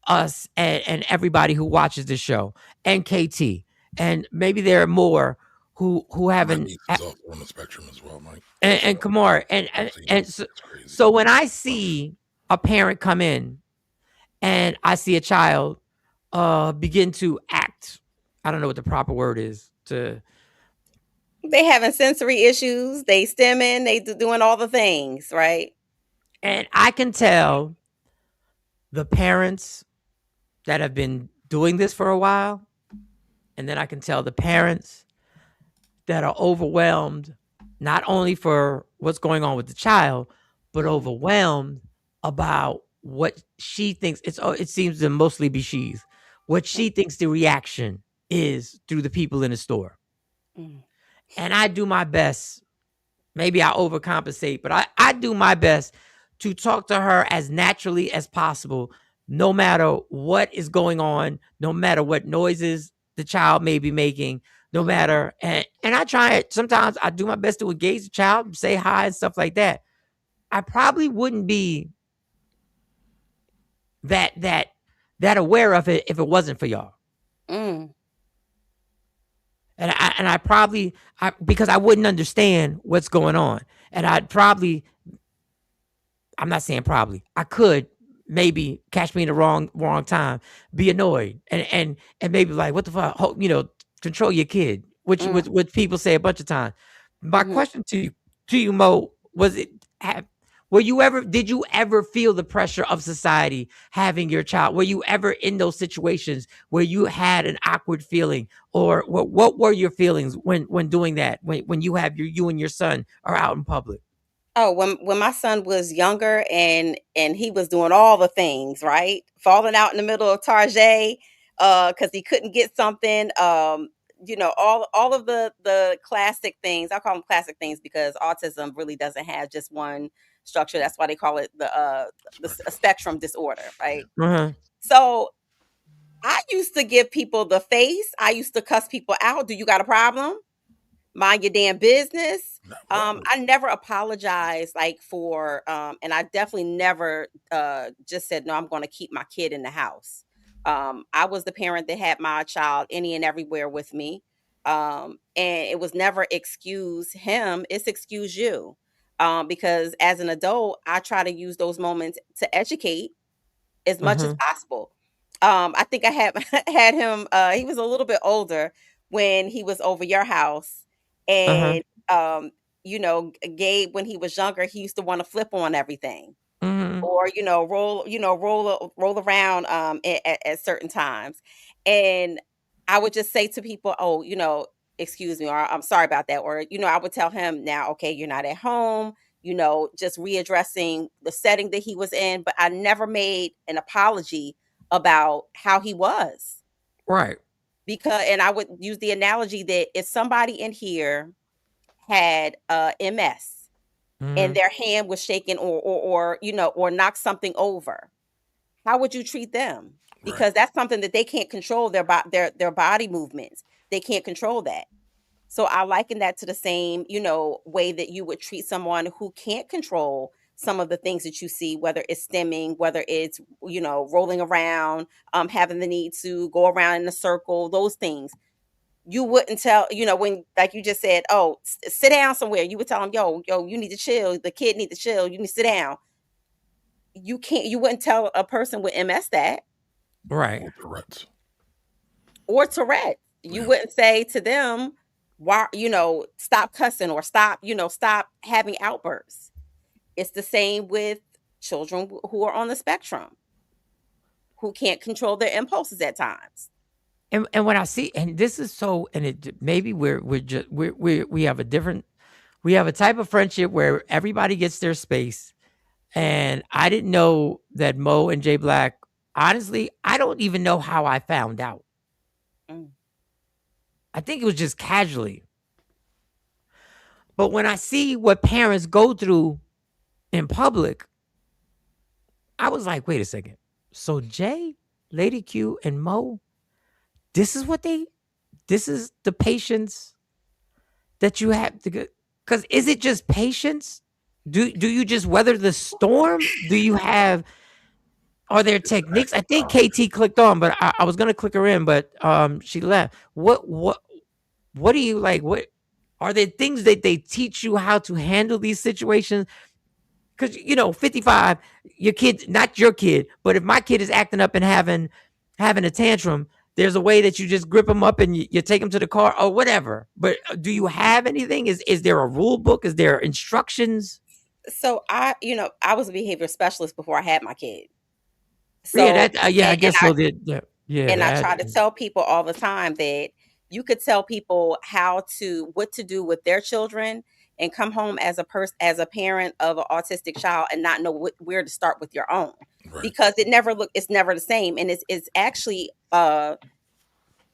us and everybody who watches the show, and KT, and maybe there are more who haven't. Also on the spectrum as well, Mike. And Kamar, and so when I see a parent come in and I see a child begin to act, I don't know what the proper word is, they having sensory issues, they stimming, they doing all the things, right? And I can tell the parents that have been doing this for a while, and then I can tell the parents that are overwhelmed, not only for what's going on with the child, but overwhelmed about what she thinks. It seems to mostly be she's. What she thinks the reaction is through the people in the store. And I do my best. Maybe I overcompensate, but I do my best to talk to her as naturally as possible, no matter what is going on, no matter what noises the child may be making, no matter, and I try it. Sometimes I do my best to engage the child, say hi and stuff like that. I probably wouldn't be that aware of it if it wasn't for y'all. Mm. And I probably because I wouldn't understand what's going on. And I'd probably, I'm not saying probably, I could maybe catch me in the wrong time, be annoyed and maybe like, what the fuck, control your kid, which people say a bunch of times. My question to you, Mo, was it did you ever feel the pressure of society having your child? Were you ever in those situations where you had an awkward feeling, or what were your feelings when doing that, when you have you and your son are out in public? Oh, when my son was younger and he was doing all the things, right? Falling out in the middle of Tarjay, because he couldn't get something. All of the classic things. I call them classic things because autism really doesn't have just one structure. That's why they call it a spectrum disorder, right? Uh-huh. So I used to give people the face. I used to cuss people out. Do you got a problem? Mind your damn business. I never apologized like for and I definitely never just said no, I'm going to keep my kid in the house. I was the parent that had my child any and everywhere with me. And it was never excuse him, it's excuse you. Because as an adult, I try to use those moments to educate as much as Uh-huh. possible. I think I had had him. He was a little bit older when he was over your house, Uh-huh. and Gabe when he was younger, he used to want to flip on everything Mhm. or roll around at certain times, and I would just say to people, "Oh, excuse me," or "I'm sorry about that," or I would tell him, "Now, okay, you're not at home." Just readdressing the setting that he was in, but I never made an apology about how he was Right. because, and I would use the analogy that if somebody in here had MS and Mhm. their hand was shaking or knocked something over, how would you treat them? Because that's something that they can't control their body movements. They can't control that. So I liken that to the same, way that you would treat someone who can't control some of the things that you see, whether it's stimming, whether it's, rolling around, having the need to go around in a circle, those things. You wouldn't tell, when, like you just said, oh, sit down somewhere. You would tell them, yo, you need to chill. The kid need to chill. You need to sit down. You wouldn't tell a person with MS that. Right. Or Tourette's. Or Tourette. You wouldn't say to them, why, stop cussing or stop having outbursts. It's the same with children who are on the spectrum, who can't control their impulses at times. And when I see, and this is so, and maybe we're just we have a different, we have a type of friendship where everybody gets their space. And I didn't know that Mo and Jay Black, honestly, I don't even know how I found out. Mm. I think it was just casually. But when I see what parents go through in public, I was like, wait a second. So Jay, Lady Q, and Mo, this is the patience that you have to get. Because is it just patience? Do you just weather the storm? Are there techniques? I think KT clicked on, but I was gonna click her in, but she left. What do you like? What are there things that they teach you how to handle these situations? Because 55, your kid, not your kid, but if my kid is acting up and having a tantrum, there's a way that you just grip them up and you take them to the car or whatever. But do you have anything? Is there a rule book? Is there instructions? So I was a behavior specialist before I had my kid. Yeah, So I and guess so. Yeah, And I that. try to tell people all the time that you could tell people what to do with their children and come home as a parent of an autistic child and not know where to start with your own because it's never the same, and it's actually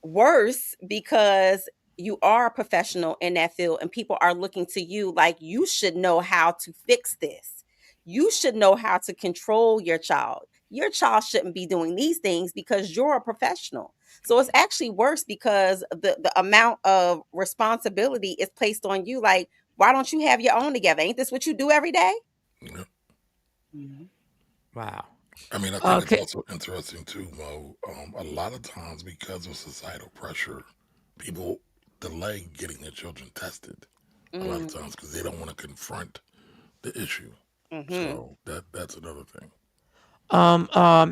worse because you are a professional in that field and people are looking to you like you should know how to fix this. You should know how to control your child. Your child shouldn't be doing these things because you're a professional. So it's actually worse because the amount of responsibility is placed on you. Like, why don't you have your own together? Ain't this what you do every day? Yeah. Wow. I mean, I think it's Okay. also interesting too, Mo. A lot of times, because of societal pressure, people delay getting their children tested. A lot of times because they don't want to confront the issue. So that's another thing.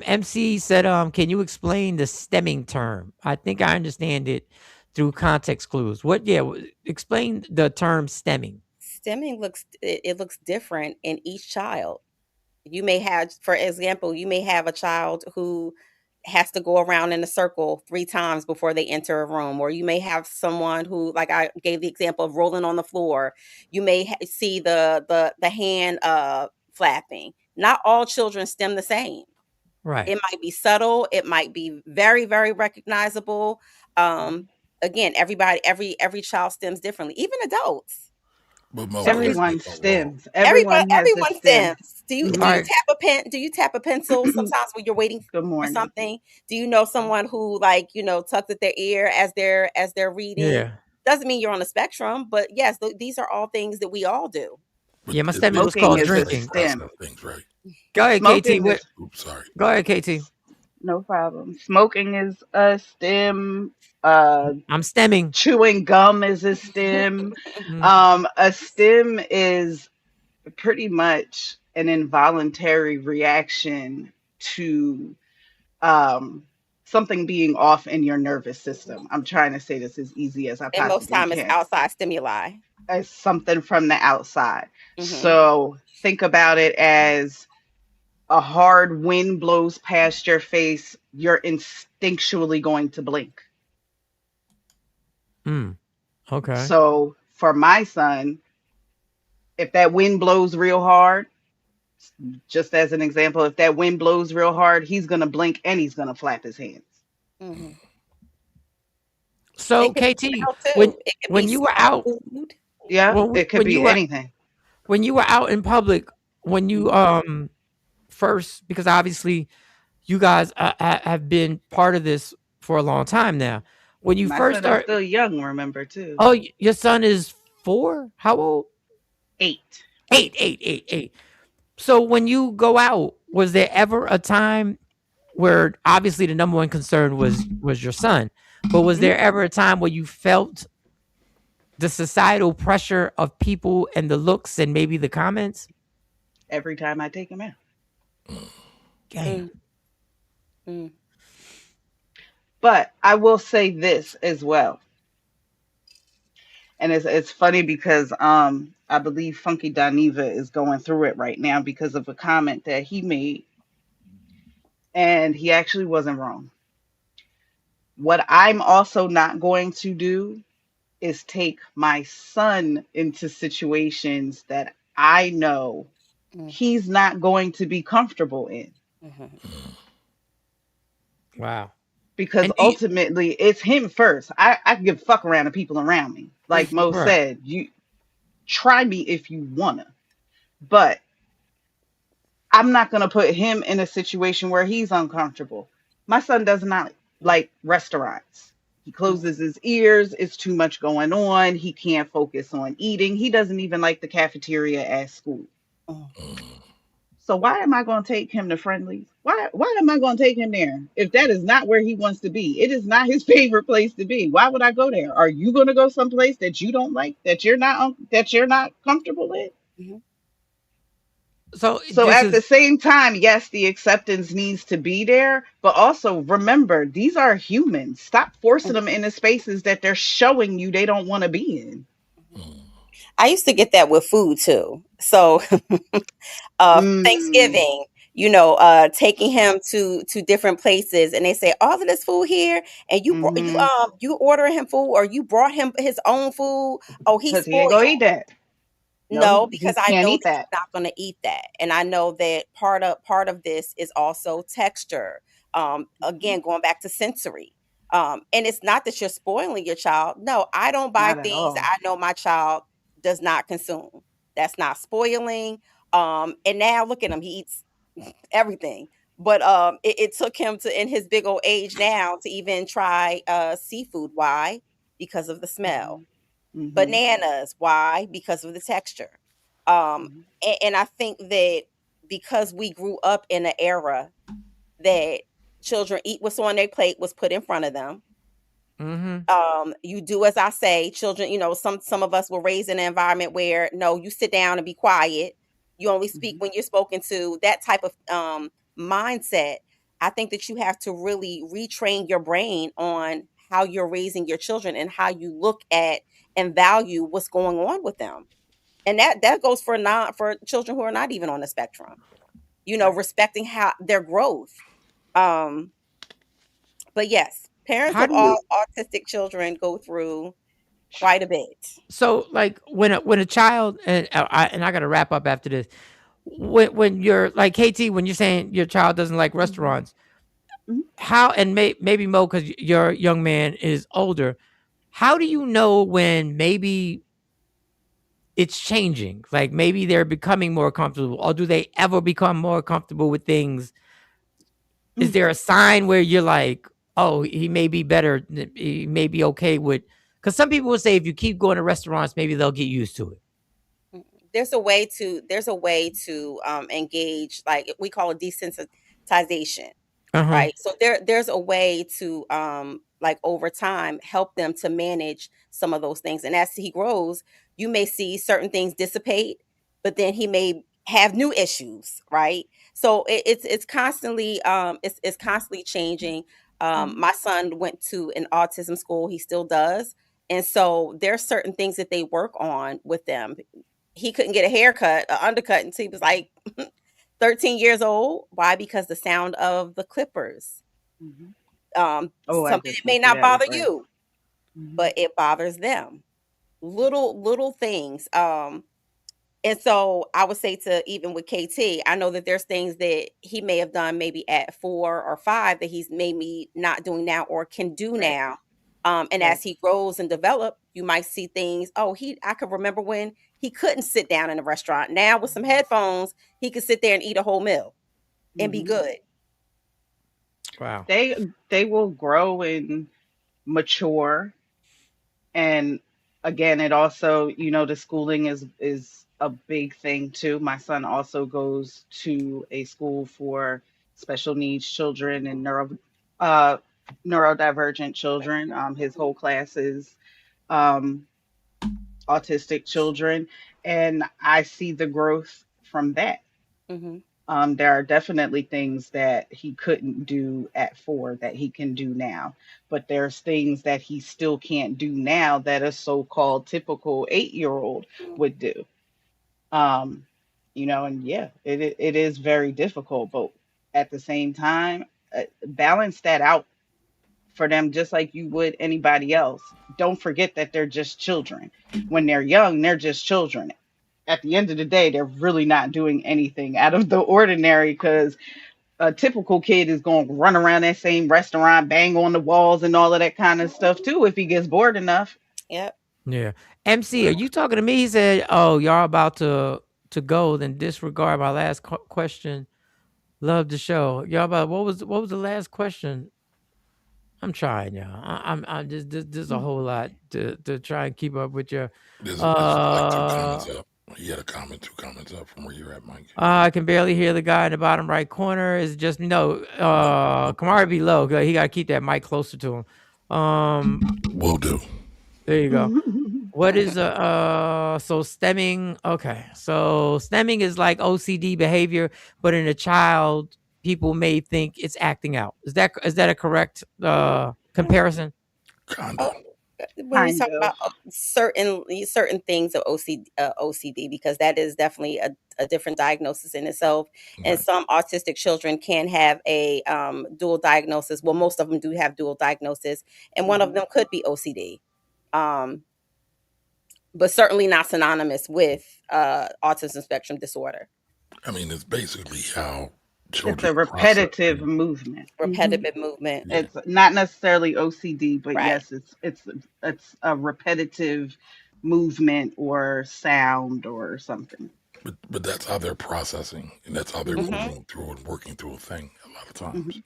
MC said, can you explain the stemming term? I think I understand it through context clues. Explain the term stemming. Stemming it looks different in each child. You may have, for example, you may have a child who has to go around in a circle 3 times before they enter a room, or you may have someone who, like I gave the example of rolling on the floor. You may see the hand flapping. Not all children stem the same. Right. It might be subtle, it might be very, very recognizable. Again, every child stems differently, even adults. But Mo, So correct me Everyone if I'm wrong. stems. Everyone has a everyone stem. stems. Do you All Mhm. right. tap a pen? Do you tap a pencil sometimes when you're waiting Good for morning. something? Do you know someone who, like, tucks at their ear as they're reading? Yeah. Doesn't mean you're on the spectrum, but yes, these are all things that we all do. But Yeah, my it stemming is was Smoking called it's is the a same drinking. stem. process things, right? Go ahead, KT. Smoking What? is Oops, sorry. Go ahead, KT. no problem. Smoking is a stem. Uh, I'm stemming. chewing gum is a stem. Mm, A stem is pretty much an involuntary reaction to something being off in your nervous system. I'm trying to say this as easy as I And most possibly time it's can. outside stimuli. As something from the outside. Hmm. So think about it as a hard wind blows past your face, you're instinctually going to blink. okay. So for my son, if that wind blows real hard, just as an example, if that wind blows real hard, he's going to blink and he's going to flap his hands. Hmm. So It could be KT, smell when too. It could be when you were smell out, food. Yeah, when it could when you be were anything. out in public, when you Mhm. first, because obviously you guys have been part of this for a long time now. When you My first son is start, still young, remember, too. oh, your son is 4. How old? 8. 8, 8, 8, 8. So when you go out, was there ever a time where obviously the number one concern was your son, but was Mhm. there ever a time where you felt the societal pressure of people and the looks and maybe the comments? Every time I take him out. Damn. Mm, mm. But I will say this as well. And it's funny because I believe Funky Daniva is going through it right now because of a comment that he made, and he actually wasn't wrong. What I'm also not going to do is take my son into situations that I know Mm, he's not going to be comfortable in, mhm, Wow. because And do you, ultimately it's him first. I can give a fuck around the people around me. Like Mo right. said, you try me if you wanna, but I'm not going to put him in a situation where he's uncomfortable. My son does not like restaurants. He mhm, closes his ears. It's too much going on. He can't focus on eating. He doesn't even like the cafeteria at school. mhm, So why am I going to take him to Friendly's? Why am I going to take him there if that is not where he wants to be? It is not his favorite place to be. Why would I go there? Are you going to go someplace that you don't like, that you're not comfortable in? mhm. So So this at is the same time, yes, the acceptance needs to be there, but also remember, these are humans. Stop forcing them into spaces that they're showing you they don't want to be in. I used to get that with food too. So Mm, Thanksgiving, taking him to different places, and they say all of this food here, and mm-hmm. you ordering him food, or you brought him his own food. Oh, he's Because he ain't gonna eat spoiled. that. No, No, he because I can't know eat that he's that. not going to eat that, and I know that part of this is also texture. Mhm. Again, going back to sensory. And it's not that you're spoiling your child. No, I don't buy Not at things that all. I know my child does not consume. That's not spoiling. And now look at him, he eats everything. But it took him to in his big old age now to even try seafood. Why? Because of the smell. Mm-hmm. Bananas. Why? Because of the texture. And I think that because we grew up in an era that children eat what's on their plate was put in front of them. Mhm. You do as I say. Children, some of us were raised in an environment where no, you sit down and be quiet. You only speak when you're spoken to. That type of mindset. I think that you have to really retrain your brain on how you're raising your children and how you look at and value what's going on with them. And that goes for children who are not even on the spectrum. Respecting how their growth. Um, but yes, parents How of do all you autistic children go through quite a bit. so, like, when a child and I gotta wrap up after this. When you're like, KT, when you're saying your child doesn't like Mm-hmm. restaurants, Mm-hmm. how and maybe Mo, 'cause your young man is older, how do you know when maybe it's changing? Like, maybe they're becoming more comfortable, or do they ever become more comfortable with things? Is there a sign where you're like, "Oh, he may be better, he may be okay with," because some people will say if you keep going to restaurants, maybe they'll get used to it. Mhm. There's a way to engage, like we call it desensitization. Uh-huh. Right. So there's a way to like over time help them to manage some of those things. And as he grows, you may see certain things dissipate, but then he may have new issues, right? So it's constantly it's constantly changing. Mm-hmm. My son went to an autism school, he still does. And so there's certain things that they work on with them. He couldn't get a haircut, an undercut until he was like 13 years old. Why? Because the sound of the clippers. Mm-hmm. Oh, I Something that just may went through not that with bother Ray. you, Mm-hmm. but it bothers them. Little things. And so I would say to even with KT, I know that there's things that he may have done maybe at 4 or 5 that he's maybe not doing now or can do Right. now. And Right. as he grows and develop, you might see things. Oh, I could remember when he couldn't sit down in a restaurant. Now with some headphones, he could sit there and eat a whole meal and be Mm-hmm. good. Wow. They will grow and mature. And again, it also, the schooling is a big thing too. My son also goes to a school for special needs children and uh neurodivergent children. His whole class is um autistic children, and I see the growth from that. Hmm. There are definitely things that he couldn't do at 4 that he can do now, but there's things that he still can't do now that a so-called typical 8-year-old would do. Um, and yeah, it is very difficult, but at the same time, balance that out for them just like you would anybody else. Don't forget that they're just children. When they're young, they're just children. At the end of the day, they're really not doing anything out of the ordinary because a typical kid is going to run around that same restaurant, bang on the walls, and all of that kind of stuff too if he gets bored enough. Yep. Yeah. MC, are you talking to me? He said, "Oh, y'all about to go, then disregard my last question. Love the show. Y'all about what was the last question?" I'm trying, y'all. I'm just there's a whole lot to try and keep up with you. There's like two Uh comments up. He had a comment, 2 comments up from where you're at, Mike. I can barely hear the guy in the bottom right corner. It's just no. Nope. Kamari be low. He got to keep that mic closer to him. Will do. There you go. What is so stemming? Okay, so stemming is like OCD behavior, but in a child, people may think it's acting out. Is that a correct comparison? Kinda. When we Kind talk of. about certain things of OCD, because that is definitely a different diagnosis in itself, and Right. some autistic children can have a dual diagnosis. Well, most of them do have dual diagnosis, and one of Hmm. them could be OCD, um, but certainly not synonymous with autism spectrum disorder. I mean, it's basically how It's children a process repetitive things. movement. Repetitive movement, Yeah. It's not necessarily OCD, but right? yes, it's a repetitive movement or sound or something. But that's how they're processing, and that's how they're Mm-hmm. moving through and working through a thing a lot of times.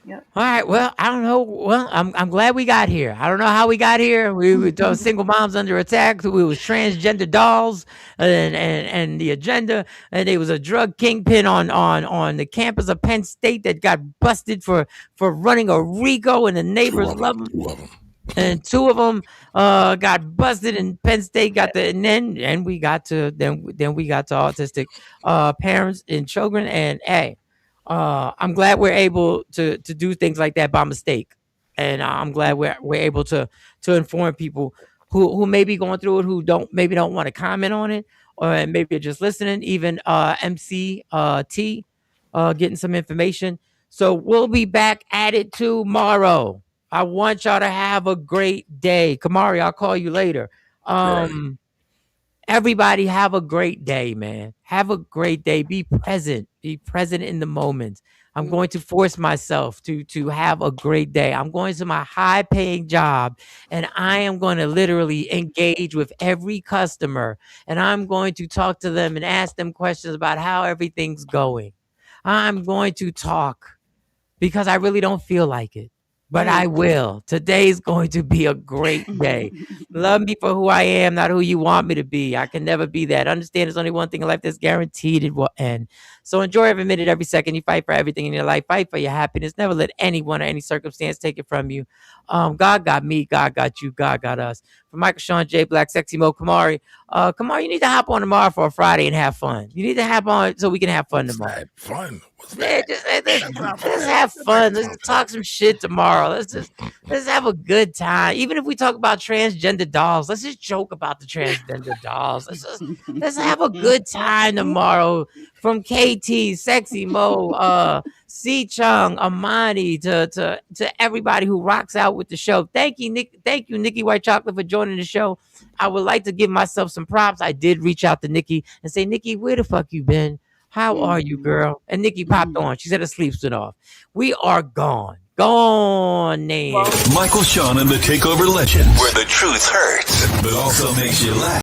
Yep. All right. Well, I don't know. Well, I'm glad we got here. I don't know how we got here. We were doing single moms under attack. We was transgender dolls, and the agenda. And there was a drug kingpin on the campus of Penn State that got busted for running a RICO, and the neighbors love him. Two of them. And two of them got busted, and Penn State got and we got to autistic parents and children. And hey, I'm glad we're able to do things like that by mistake, and I'm glad we're able to inform people who may be going through it, who don't want to comment on it, or maybe are just listening. Even MC T getting some information. So we'll be back at it tomorrow. I want y'all to have a great day. Kamari, I'll call you later. Everybody have a great day, man. Have a great day. Be present. Be present in the moment. I'm going to force myself to have a great day. I'm going to my high-paying job, and I am going to literally engage with every customer, and I'm going to talk to them and ask them questions about how everything's going. I'm going to talk because I really don't feel like it, but I will. Today's going to be a great day. Love me for who I am, not who you want me to be. I can never be that. Understand there's only one thing in life that's guaranteed it will end. So enjoy every minute, every second. You fight for everything in your life. Fight for your happiness. Never let anyone or any circumstance take it from you. God got me. God got you. God got us. For Michael, Sean, J Black, Sexy Mo, Kamari. Kamari, you need to hop on tomorrow for a Friday and have fun. You need to hop on so we can have fun tomorrow. Fun. Let's have fun. Let's talk some shit tomorrow. Let's have a good time. Even if we talk about transgender dolls, let's just joke about the transgender dolls. Let's have a good time tomorrow. From KT, Sexy Mo, C Chung, Amani, to everybody who rocks out with the show. Thank you, Nikki White Chocolate, for joining the show. I would like to give myself some props. I did reach out to Nikki and say, Nikki, where the fuck you been? How are you, girl? And Nikki popped on. She said her sleep's been off. We are gone. Gone, name. Michael, Sean, and the Takeover Legends, where the truth hurts, but also makes you laugh.